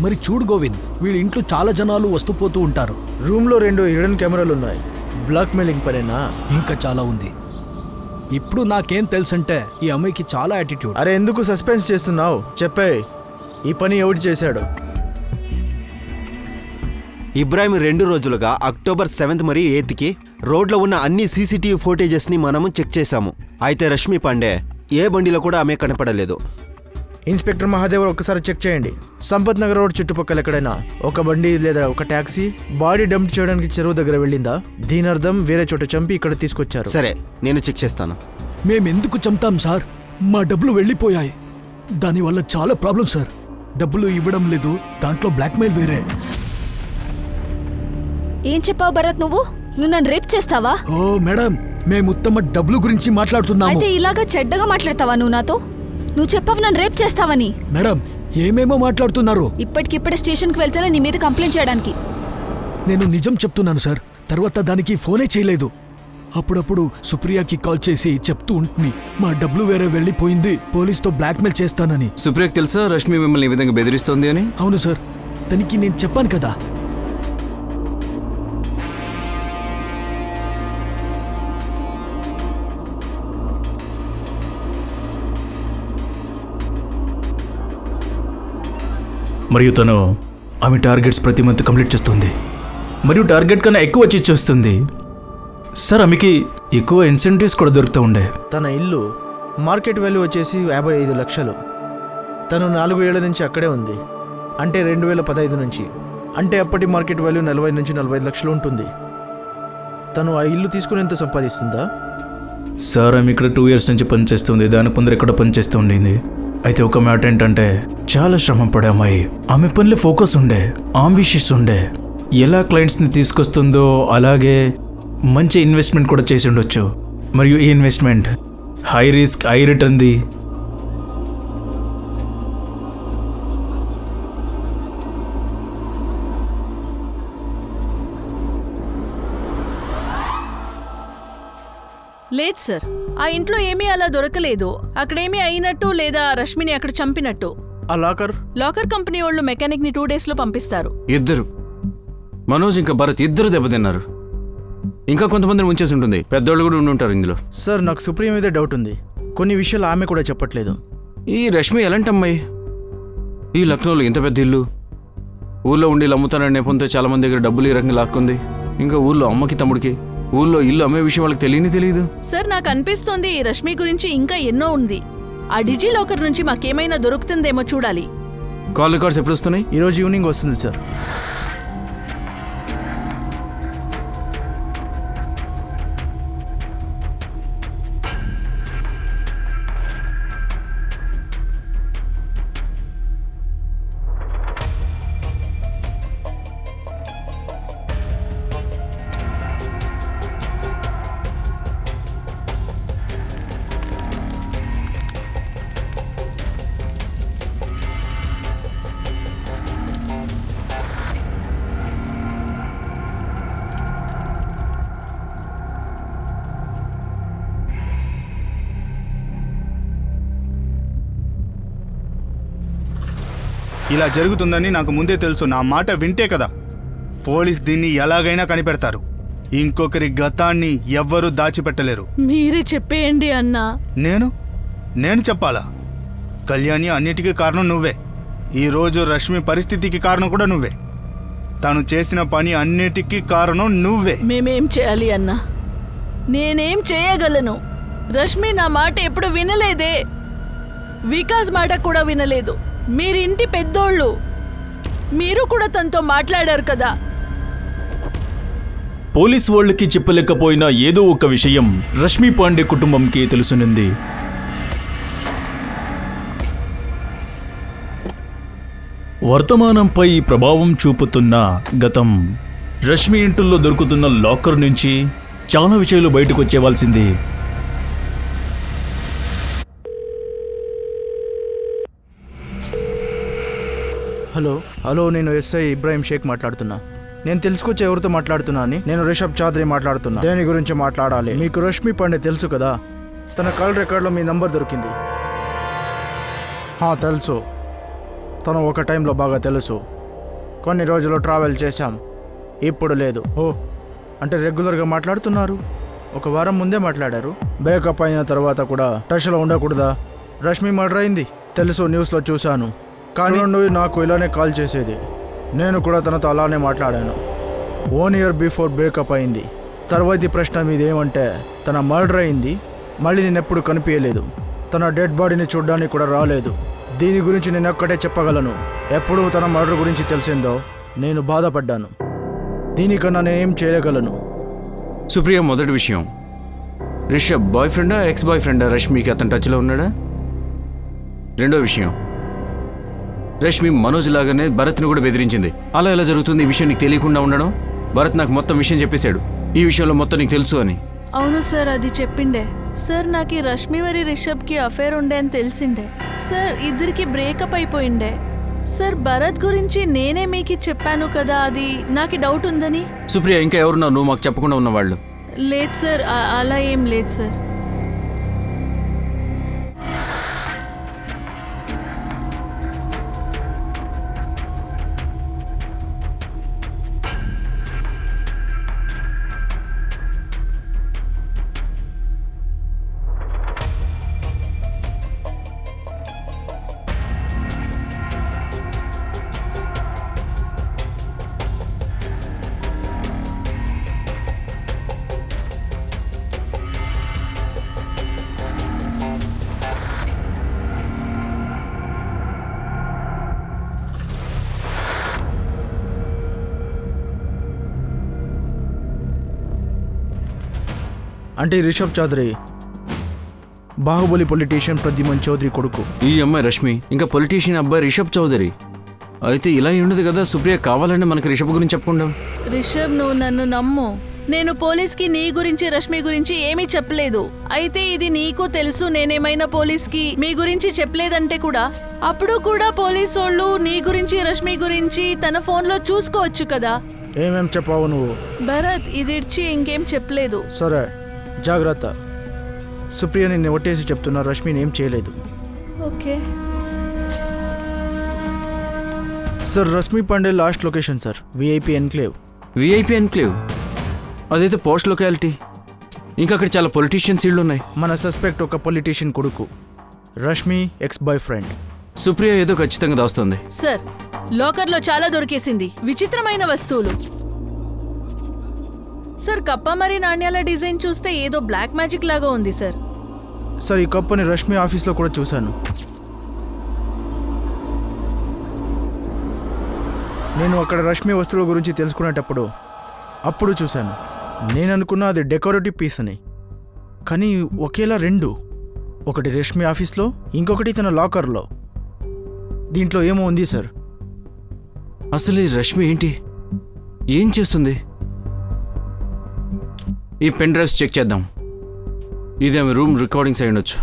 Speaker 7: మరి చూడు గోవింద్, వీళ్ళ ఇంట్లో చాలా జనాలు వస్తూ పోతూ ఉంటారు.
Speaker 10: రూమ్లో 2 హిడెన్ కెమెరాలు ఉన్నాయి. బ్లాక్ మెయిలింగ్ పనేనా?
Speaker 7: ఇంకా చాలా ఉంది. ఇప్పుడు నాకేం తెలుసంటే ఈ అమ్మాయికి చాలా యాటిట్యూడ్.
Speaker 10: అరే, ఎందుకు సస్పెన్స్ చేస్తున్నావు? చెప్పే, ఈ పని ఎవడు చేశాడు?
Speaker 9: ఇబ్రాహిం 2 రోజులుగా అక్టోబర్ 7th మరియు 8th రోడ్లో ఉన్న అన్ని సీసీటీవీ ఫోటేజెస్ని మనము చెక్ చేశాము. అయితే రష్మి పాండే ఏ బండిలో కూడా ఆమె కనపడలేదు.
Speaker 10: ఇన్స్పెక్టర్ మహాదేవ్, ఒకసారి చెక్ చేయండి. సంపత్ నగర్ రోడ్ చుట్టుపక్కల ఎక్కడైనా ఒక బండి లేదా ఒక ట్యాక్సీ బాడీ డంప్ చేయడానికి చెరువు దగ్గర వెళ్ళిందా? దీని అర్థం వేరే చోట చంపి ఇక్కడ తీసుకొచ్చారు.
Speaker 9: సరే, నేను చెక్ చేస్తాను.
Speaker 7: మేమెందుకు చంపుతాం సార్? మా డబ్బులు వెళ్ళిపోయాయి. దానివల్ల చాలా ప్రాబ్లం సార్. డబ్బులు ఇవ్వడం లేదు, దాంట్లో బ్లాక్మెయిల్ వేరే.
Speaker 3: ఏం చెప్పావు భరత్? నువ్వు నన్ను రేప్ చేస్తావా?
Speaker 7: ఓ మేడం, మేము ఉత్తమ డబ్బులు గురించి మాట్లాడుతున్నాము.
Speaker 3: అయితే ఇలాగా చెడ్డగా మాట్లాడతావా నువ్వు నాతో? నువ్వు చెప్పావు నన్ను రేప్ చేస్తావని.
Speaker 7: మేడం, ఏమేమో మాట్లాడుతున్నారు.
Speaker 3: ఇప్పటికిప్పుడే స్టేషన్కి వెళ్తాను నీ మీద కంప్లైంట్ చేయడానికి.
Speaker 7: నేను నిజం చెప్తున్నాను సార్. తర్వాత దానికి ఫోనే చేయలేదు. అప్పుడప్పుడు సుప్రియకి కాల్ చేసి చెప్తూ ఉంటుంది, మా డబ్బులు వేరే వెళ్ళిపోయింది, పోలీస్తో బ్లాక్మెయిల్ చేస్తానని.
Speaker 8: సుప్రియకి తెలుసా రష్మి మిమ్మల్ని ఈ విధంగా బెదిరిస్తోంది అని?
Speaker 7: అవును సార్, తనకి నేను చెప్పాను కదా.
Speaker 6: మరియు తను ఆమె టార్గెట్స్ ప్రతి మంత్ కంప్లీట్ చేస్తుంది, మరియు టార్గెట్ కన్నా ఎక్కువ వచ్చి ఇచ్చేస్తుంది. సార్, ఆమెకి ఎక్కువ ఇన్సెంటివ్స్ కూడా దొరుకుతూ ఉండే.
Speaker 10: తన ఇల్లు మార్కెట్ వాల్యూ వచ్చేసి 55 లక్షలు. తను 4 ఏళ్ల నుంచి అక్కడే ఉంది, అంటే 2015 నుంచి. అంటే అప్పటి మార్కెట్ వాల్యూ 40 నుంచి 45 లక్షలు ఉంటుంది. తను ఆ ఇల్లు తీసుకుని ఎంత సంపాదిస్తుందా?
Speaker 6: సార్, ఆమె ఇక్కడ 2 years నుంచి పనిచేస్తుంది, దానికి ముందర ఇక్కడ పనిచేస్తూ ఉండింది. అయితే ఒక మాట ఏంటంటే, చాలా శ్రమ పడే అమ్మాయి. ఆమె పనిలో ఫోకస్ ఉండే, ఆంబిషియస్ ఉండే. ఎలా క్లయింట్స్ని తీసుకొస్తుందో అలాగే మంచి ఇన్వెస్ట్మెంట్ కూడా చేసి ఉండొచ్చు. మరియు ఈ ఇన్వెస్ట్మెంట్ హై రిస్క్ హై రిటర్న్ది.
Speaker 2: లేదు సార్, ఆ ఇంట్లో ఏమీ అలా దొరకలేదు. అక్కడేమీ అయినట్టు లేదా రష్మిని అక్కడ చంపినట్టు.
Speaker 10: ఆ లాకర్
Speaker 2: కంపెనీ వాళ్ళు మెకానిక్ ని 2 days లో పంపిస్తారు.
Speaker 8: ఇద్దరు, మనోజ్ ఇంకా భరత్ ఇద్దరు దెబ్బతిన్నారు. ఇంకా కొంతమందిని ఉంచేసి ఉంటుంది, పెద్దోళ్ళు కూడా ఉండుంటారు ఇందులో.
Speaker 10: సార్, నాకు సుప్రియ మీద డౌట్ ఉంది. కొన్ని విషయాలు ఆమె కూడా చెప్పట్లేదు.
Speaker 8: ఈ రష్మి ఎలాంటి అమ్మాయి? ఈ లక్నోలో ఇంత పెద్ద ఇల్లు, ఊళ్ళో ఉండి అమ్ముతానని నెపంతో చాలా మంది దగ్గర డబ్బులు ఈ రకంగా లాక్కుంది. ఇంకా ఊళ్ళో అమ్మకి తమ్ముడికి ఊళ్ళో ఇల్లు అమ్మే విషయం వాళ్ళకి తెలియదు.
Speaker 2: సార్, నాకు అనిపిస్తోంది ఈ రష్మి గురించి ఇంకా ఎన్నో ఉంది. ఆ డిజి లాకర్ నుంచి మాకేమైనా దొరుకుతుందేమో చూడాలి.
Speaker 8: కాల్ రికార్డ్స్ ఎప్పుడు వస్తున్నాయి?
Speaker 10: ఈరోజు ఈవినింగ్ వస్తుంది సార్.
Speaker 5: ఇలా జరుగుతుందని నాకు ముందే తెలుసు. నా మాట వింటే కదా. పోలీస్ దీన్ని ఎలాగైనా కనిపెడతారు. ఇంకొకరి గతాన్ని ఎవ్వరూ దాచిపెట్టలేరు.
Speaker 2: మీరే చెప్పేయండి అన్నా.
Speaker 5: నేను చెప్పాలా? కళ్యాణి అన్నిటికీ కారణం నువ్వే. ఈరోజు రష్మి పరిస్థితికి కారణం కూడా నువ్వే. తను చేసిన పని అన్నిటికీ కారణం నువ్వే.
Speaker 2: మేమేం చేయాలి అన్నా? నేనేం చేయగలను? రష్మి నా మాట ఎప్పుడు వినలేదే. వికాస్ మాట కూడా వినలేదు. మీరింటి పెద్దోళ్ళు, మీరు కూడా తనతో మాట్లాడారు కదా.
Speaker 6: పోలీస్ వాళ్ళకి చెప్పలేకపోయినా ఏదో ఒక విషయం రష్మి పాండే కుటుంబంకి తెలుసునింది. వర్తమానంపై ప్రభావం చూపుతున్న గతం. రష్మి ఇంటిలో దొరుకుతున్న లాకర్ నుంచి చాలా విషయాలు బయటకు వచ్చేవాల్సింది.
Speaker 10: హలో, నేను ఎస్ఐ ఇబ్రాహిం షేక్ మాట్లాడుతున్నా. నేను తెలుసుకొచ్చి ఎవరితో మాట్లాడుతున్నా అని. నేను రిషబ్ చౌదరి మాట్లాడుతున్నా. దేని గురించి మాట్లాడాలి? మీకు రష్మి పాండే తెలుసు కదా. తన కాల్ రికార్డులో మీ నంబర్ దొరికింది. తెలుసు. తను ఒక టైంలో బాగా తెలుసు. కొన్ని రోజులు ట్రావెల్ చేశాం, ఇప్పుడు లేదు. అంటే రెగ్యులర్గా మాట్లాడుతున్నారు? ఒక వారం ముందే మాట్లాడారు. బ్రేకప్ అయిన తర్వాత కూడా టచ్లో ఉండకూడదా? రష్మి మర్డర్ అయింది తెలుసు, న్యూస్లో చూశాను. కానీ నువ్వు నాకు ఇలానే కాల్ చేసేది. నేను కూడా తనతో అలానే మాట్లాడాను. 1 year బిఫోర్ బ్రేకప్ అయింది. తర్వాతి ప్రశ్న మీదేమంటే, తన మర్డర్ అయింది, మళ్ళీ నేను ఎప్పుడు కనిపించలేదు. తన డెడ్ బాడీని చూడడానికి కూడా రాలేదు. దీని గురించి నేను ఒక్కటే చెప్పగలను, ఎప్పుడు తన మర్డర్ గురించి తెలిసిందో నేను బాధపడ్డాను. దీనికన్నా నేనేం చేయగలను?
Speaker 8: సుప్రియ, మొదటి విషయం, రిషబ్ బాయ్ ఫ్రెండా ఎక్స్ బాయ్ ఫ్రెండా? రష్మికి అతను టచ్లో ఉన్నాడా? రెండో విషయం, రష్మి మనోజ్ లాగానే భరత్ని కూడా బెదిరించింది. అలా ఎలా జరుగుతుంది? ఈ విషయం నీకు తెలియకుండా ఉండడం? భరత్ నాకు మొత్తం విషయం చెప్పేశాడు, ఈ విషయంలో మొత్తం నీకు తెలుసు అని.
Speaker 2: అవును సార్, అది చెప్పిండే సార్. నాకు రష్మి మరి రిషబ్కి అఫేర్ ఉండే అని తెలిసిండే సార్. ఇద్దరికి బ్రేకప్ అయిపోయిండే సార్. భరత్ గురించి నేనే మీకు చెప్పాను కదా, అది నాకు డౌట్ ఉందని.
Speaker 8: సుప్రియ, ఇంకా ఎవరున్నావు నువ్వు మాకు చెప్పకుండా ఉన్నవాళ్ళు?
Speaker 2: లేదు సార్, అలా ఏం లేదు సార్.
Speaker 10: అంటే రిషబ్ చౌదరి బాహుబలి పొలిటీషియన్ ప్రద్యుమన్ చౌదరి కొడుకు.
Speaker 8: ఈ అమ్మాయి రష్మి, ఇంకా పొలిటీషియన్ అబ్బాయి రిషబ్ చౌదరి. అయితే ఇలా ఉండదు కదా, సుప్రియ కావాలంటే మనకి రిషబ్ గురించి చెప్పుకుందాం.
Speaker 2: రిషబ్, నువ్వు నన్ను నమ్ము. నేను పోలీస్కి నీ గురించి రష్మి గురించి ఏమీ చెప్పలేదు. అయితే ఇది నీకు తెలుసు, నేనేమైనా పోలీస్కి మీ గురించి చెప్పలేదంటే కూడా అప్పుడు కూడా పోలీసు వాళ్ళు నీ గురించి రష్మి గురించి తన ఫోన్లో చూసుకోవచ్చు కదా.
Speaker 10: ఏమేం చెప్పావు నువ్వు?
Speaker 2: భరత్, ఇది ఇడ్చి ఇంకేం చెప్పలేదు.
Speaker 10: సరే, జాగ్రత్త. సుప్రియ నిన్ను ఒట్టేసి చెప్తున్నా, రష్మిని ఏం చేయలేదు.
Speaker 2: Okay
Speaker 10: sir. Rashmi Pandey last location sir, VIP enclave.
Speaker 8: VIP enclave? అదైతే పోస్ట్ లొకాలిటీ. ఇంకా అక్కడ చాలా పొలిటీషియన్స్ ఇళ్ళు ఉన్నాయి.
Speaker 10: మన సస్పెక్ట్ ఒక పొలిటీషియన్ కొడుకు, Rashmi X boy friend.
Speaker 8: Supriya ఏదో ఖచ్చితంగా దాస్తుంది.
Speaker 2: సార్, లాకర్లో చాలా దొరికేసింది, విచిత్రమైన వస్తువులు. సార్, కప్ప మరి నాణ్యాల డిజైన్ చూస్తే ఏదో బ్లాక్ మ్యాజిక్ లాగా ఉంది సార్.
Speaker 10: సార్, ఈ కప్పని రష్మి ఆఫీస్లో కూడా చూశాను. నేను అక్కడ రష్మి వస్తువుల గురించి తెలుసుకునేటప్పుడు అప్పుడు చూశాను. నేను అనుకున్నా అది డెకరేటివ్ పీస్ అని, కానీ ఒకేలా రెండు. ఒకటి రష్మి ఆఫీస్లో, ఇంకొకటి తన లాకర్లో. దీంట్లో ఏమో ఉంది సార్.
Speaker 8: అసలు ఈ రష్మి ఏంటి, ఏం చేస్తుంది? ఈ పెన్ డ్రైవ్స్ చెక్ చేద్దాం. ఇదేమి రూమ్ రికార్డింగ్స్ అయి ఉండొచ్చు.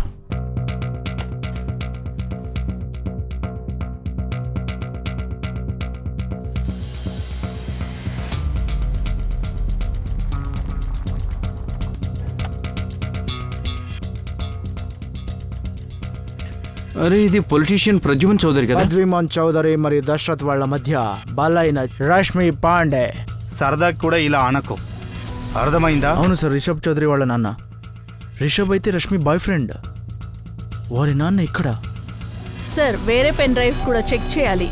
Speaker 8: అరే ఇది పొలిటీషియన్ ప్రద్యుమన్ చౌదరి కదా?
Speaker 10: ప్రద్యుమన్ చౌదరి మరియు దశరథ్ వాళ్ళ మధ్య బలైన రష్మి పాండే.
Speaker 5: సరదాకి కూడా ఇలా అనకు, అర్థమైందా?
Speaker 10: అవును సార్, రిషబ్ చౌదరి వాళ్ళ నాన్న. రిషబ్ అయితే రష్మి బాయ్ ఫ్రెండ్. వారి నాన్న ఇక్కడ.
Speaker 2: సార్ వేరే పెన్ డ్రైవ్స్ కూడా చెక్ చేయాలి.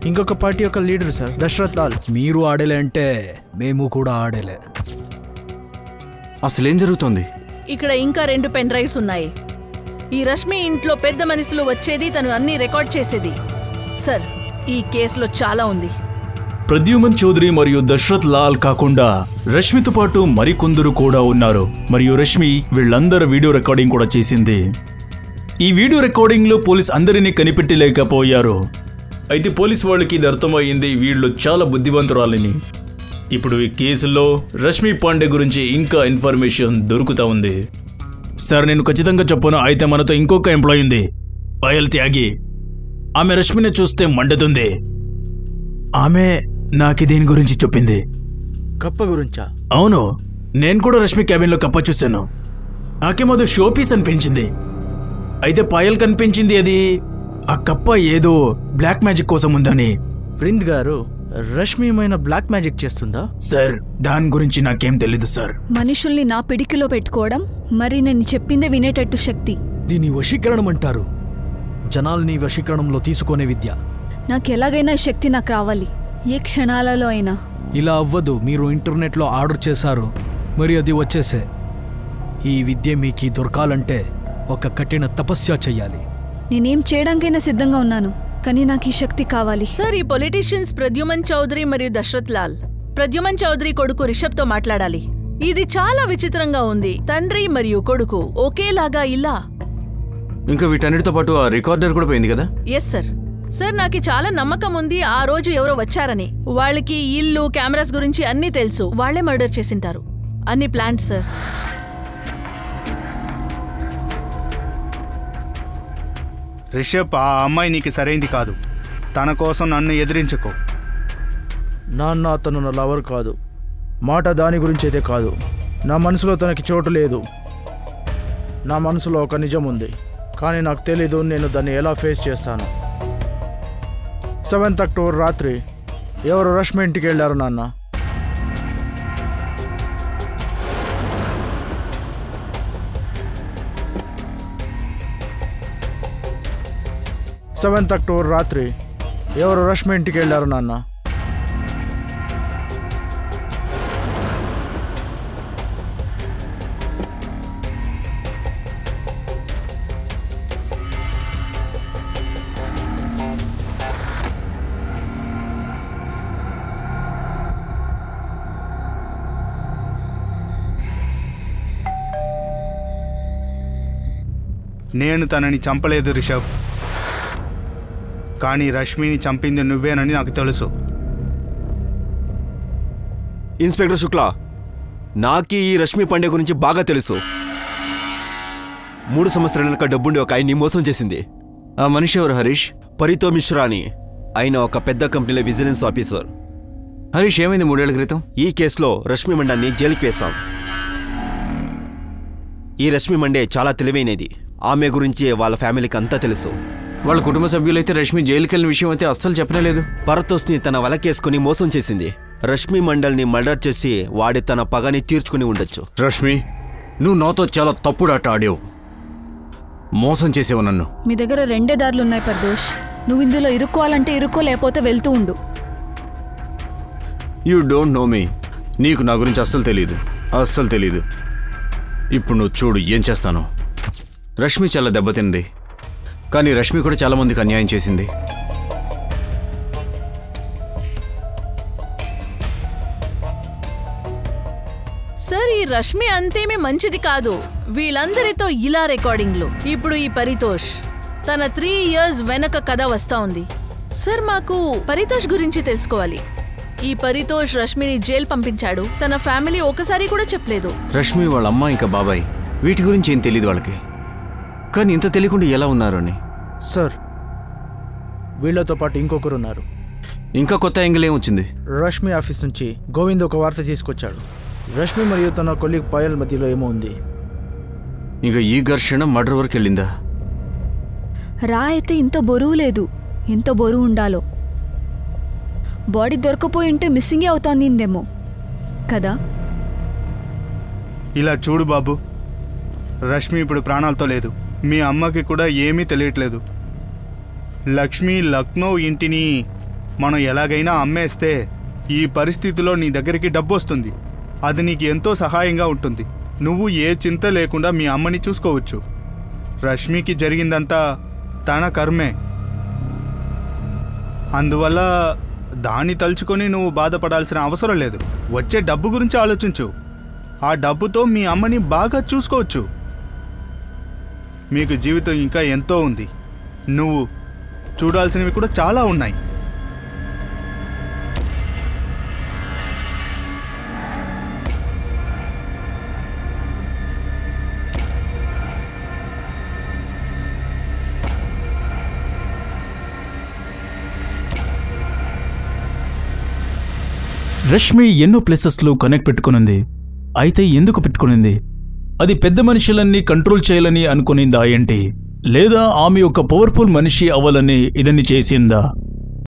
Speaker 10: ఇంకొక పార్టీ యొక్క లీడర్ సార్, దశరథ్ లాల్.
Speaker 7: మీరు ఆడేలే అంటే మేము కూడా ఆడేలే.
Speaker 8: అసలేం జరుగుతోంది
Speaker 2: ఇక్కడ? ఇంకా 2 పెన్ డ్రైవ్స్ ఉన్నాయి. ఈ రష్మి ఇంట్లో పెద్ద మనుషులు వచ్చేది, తను అన్ని రికార్డ్ చేసేది. సార్ ఈ కేసులో చాలా ఉంది.
Speaker 6: ప్రద్యుమన్ చౌదరి మరియు దశరథ్ లాల్ కాకుండా రష్మితో పాటు మరికొందరు కూడా ఉన్నారు. మరియు రష్మి వీళ్ళందరి వీడియో రికార్డింగ్ కూడా చేసింది. ఈ వీడియో రికార్డింగ్లో పోలీస్ అందరినీ కనిపెట్టలేకపోయారు. అయితే పోలీస్ వాళ్ళకి ఇది అర్థమైంది, వీళ్ళు చాలా బుద్ధివంతురాలని. ఇప్పుడు ఈ కేసులో రష్మి పాండే గురించి ఇంకా ఇన్ఫర్మేషన్ దొరుకుతా ఉంది. సార్ నేను ఖచ్చితంగా చెప్పను, అయితే మనతో ఇంకొక ఎంప్లాయీ ఉంది, పాయల్ త్యాగి. ఆమె రష్మిని చూస్తే మండుతుంది. ఆమె నాకు దీని గురించి చెప్పింది.
Speaker 10: కప్ప గురించా?
Speaker 6: అవును, నేను కూడా రష్మి క్యాబిన్లో కప్ప చూశాను. నాకేమో షో పీస్ అనిపించింది. అయితే పాయల్ కనిపించింది అది ఆ కప్ప ఏదో బ్లాక్ మ్యాజిక్ కోసం ఉందని.
Speaker 10: ప్రింద్ గారు, రష్మి ఏమైనా బ్లాక్ మ్యాజిక్ చేస్తుందా?
Speaker 6: సార్ దాని గురించి నాకేం తెలీదు సార్.
Speaker 3: మనుషుల్ని నా పిడికిలో పెట్టుకోవడం, మరి నేను చెప్పిందే వినేటట్టు శక్తి.
Speaker 7: దీని వశీకరణం అంటారు. జనాల్ని వశీకరణంలో తీసుకునే విద్య.
Speaker 3: నాకు ఎలాగైనా శక్తి నాకు రావాలి, ఏ క్షణాలలో అయినా.
Speaker 7: ఇలా అవ్వదు. మీరు ఇంటర్నెట్లో ఆర్డర్ చేశారు, మరి అది వచ్చేసే. ఈ విద్య మీకు దొరకాలంటే ఒక కఠిన తపస్య చెయ్యాలి.
Speaker 3: నేనేం చేయడానికైనా సిద్ధంగా ఉన్నాను, కానీ నాకు ఈ శక్తి కావాలి.
Speaker 2: సార్ ఈ పొలిటీషియన్స్ ప్రద్యుమన్ చౌదరి మరియు దశరథ్ లాల్. ప్రద్యుమన్ చౌదరి కొడుకు రిషబ్తో మాట్లాడాలి. ఇది చాలా విచిత్రంగా ఉంది. తండ్రి మరియు కొడుకు ఒకేలాగా ఇలా.
Speaker 8: ఇంకా వీటన్నిటితో పాటు ఆ రికార్డర్ కూడా పోయింది కదా?
Speaker 2: Yes sir. సార్ నాకు చాలా నమ్మకం ఉంది ఆ రోజు ఎవరో వచ్చారని. వాళ్ళకి ఇల్లు, కెమెరాస్ గురించి అన్నీ తెలుసు. వాళ్లే మర్డర్ చేసింటారు. అన్ని ప్లాన్స్ సార్.
Speaker 5: రిషబ్, ఆ అమ్మాయి నీకు సరైంది కాదు. తన కోసం నన్ను ఎదిరించుకో.
Speaker 10: నాన్న అతను నా లవర్ కాదు. మాట దాని గురించి అయితే కాదు. నా మనసులో తనకి చోటు లేదు. నా మనసులో ఒక నిజం ఉంది, కానీ నాకు తెలీదు నేను దాన్ని ఎలా ఫేస్ చేస్తాను. 7th అక్టోబర్ రాత్రి ఎవరు రష్మి ఇంటికి వెళ్ళారు నాన్న. సెవెంత్ అక్టోబర్ రాత్రి ఎవరు రష్మి ఇంటికి వెళ్ళారు నాన్న.
Speaker 5: నేను తనని చంపలేదు రిషబ్, కానీ రష్మిని చంపింది నువ్వేనని నాకు తెలుసు.
Speaker 9: ఇన్స్పెక్టర్ శుక్లా, నాకి ఈ రష్మి పాండే గురించి బాగా తెలుసు. 3 సంవత్సరాల వెనక డబ్బుండి ఒక ఆయన్ని మోసం చేసింది.
Speaker 8: ఆ మనిషి ఎవరు హరీష్?
Speaker 9: పరితో మిశ్రా అని. ఆయన ఒక పెద్ద కంపెనీలో విజిలెన్స్ ఆఫీసర్.
Speaker 8: హరీష్ ఏమైంది 3 ఏళ్ల క్రితం?
Speaker 9: ఈ కేసులో రష్మి మండాన్ని జైలుకి వేశాం. ఈ రష్మి మండే చాలా తెలివైనది. ఆమె గురించి వాళ్ళ ఫ్యామిలీకి అంతా తెలుసు.
Speaker 8: వాళ్ళ కుటుంబ సభ్యులైతే రష్మి జైలుకి వెళ్ళిన విషయం అయితే అస్సలు చెప్పలేదు.
Speaker 9: పరతోస్ని తన వలకేసుకుని మోసం చేసింది. రష్మి మండల్ని మర్డర్ చేసి వాడి తన పగని తీర్చుకుని ఉండొచ్చు.
Speaker 8: రష్మి, నువ్వు నాతో చాలా తప్పుడాట ఆడావు. మోసం చేసేవు నన్ను.
Speaker 3: మీ దగ్గర 2 దారులున్నాయి పర్దోష్. నువ్వు ఇందులో ఇరుక్కోవాలంటే ఇరుక్కో, లేకపోతే వెళ్తూ ఉండు.
Speaker 8: యూ డోంట్ నో మీ. నీకు నా గురించి అస్సలు తెలీదు. ఇప్పుడు నువ్వు చూడు ఏం చేస్తాను. రష్మి చాలా దెబ్బతింది, కానీ రష్మి కూడా చాలా మందికి అన్యాయం చేసింది.
Speaker 2: సార్ ఈ రష్మి అంతేమీ మంచిది కాదు. వీళ్ళందరితో ఇలా రికార్డింగ్లు. ఇప్పుడు ఈ పరితోష్ తన 3 years వెనక కథ వస్తా ఉంది. సార్ మాకు పరితోష్ గురించి తెలుసుకోవాలి. ఈ పరితోష్ రష్మిని జైలు పంపించాడు. తన ఫ్యామిలీ ఒకసారి కూడా చెప్పలేదు.
Speaker 8: రష్మి వాళ్ళ అమ్మ ఇంకా బాబాయ్ వీటి గురించి ఏం తెలియదు వాళ్ళకి. కానీ ఇంత తెలియకుండా ఎలా ఉన్నారు అని.
Speaker 10: సార్, వీళ్లతో పాటు ఇంకొకరు ఉన్నారు.
Speaker 8: ఇంకా కొత్త యాంగిల్ ఏమొచ్చింది?
Speaker 10: రష్మి ఆఫీస్ నుంచి గోవింద్ ఒక వార్త తీసుకొచ్చాడు. రష్మి మరియు తన కొలీగ్ పాయల్ మధ్యలో ఏమో ఉంది.
Speaker 8: ఇంకా ఈ ఘర్షణ మర్డర్ వరకు వెళ్ళిందా?
Speaker 3: రా అయితే ఇంత బరువు లేదు. ఎంత బరువు ఉండాలో. బాడీ దొరకపోయి ఉంటే మిస్సింగే అవుతోందేమో కదా.
Speaker 5: ఇలా చూడు బాబు, రష్మి ఇప్పుడు ప్రాణాలతో లేదు. మీ అమ్మకి కూడా ఏమీ తెలియట్లేదు. లక్ష్మి లక్నో ఇంటిని మనం ఎలాగైనా అమ్మేస్తే ఈ పరిస్థితిలో నీ దగ్గరికి డబ్బు వస్తుంది. అది నీకు ఎంతో సహాయంగా ఉంటుంది. నువ్వు ఏ చింత లేకుండా మీ అమ్మని చూసుకోవచ్చు. రష్మికి జరిగిందంతా తన కర్మే. అందువల్ల దాన్ని తలుచుకొని నువ్వు బాధపడాల్సిన అవసరం లేదు. వచ్చే డబ్బు గురించి ఆలోచించు. ఆ డబ్బుతో మీ అమ్మని బాగా చూసుకోవచ్చు. మీకు జీవితం ఇంకా ఎంతో ఉంది. నువ్వు చూడాల్సినవి కూడా చాలా ఉన్నాయి.
Speaker 6: రష్మి ఎన్నో ప్లేసెస్లో కనెక్ట్ పెట్టుకునింది. అయితే ఎందుకు పెట్టుకునింది? అది పెద్ద మనుషులన్నీ కంట్రోల్ చేయాలని అనుకునిందా ఏంటి? లేదా ఆమె ఒక పవర్ఫుల్ మనిషి అవ్వాలని ఇదని చేసిందా?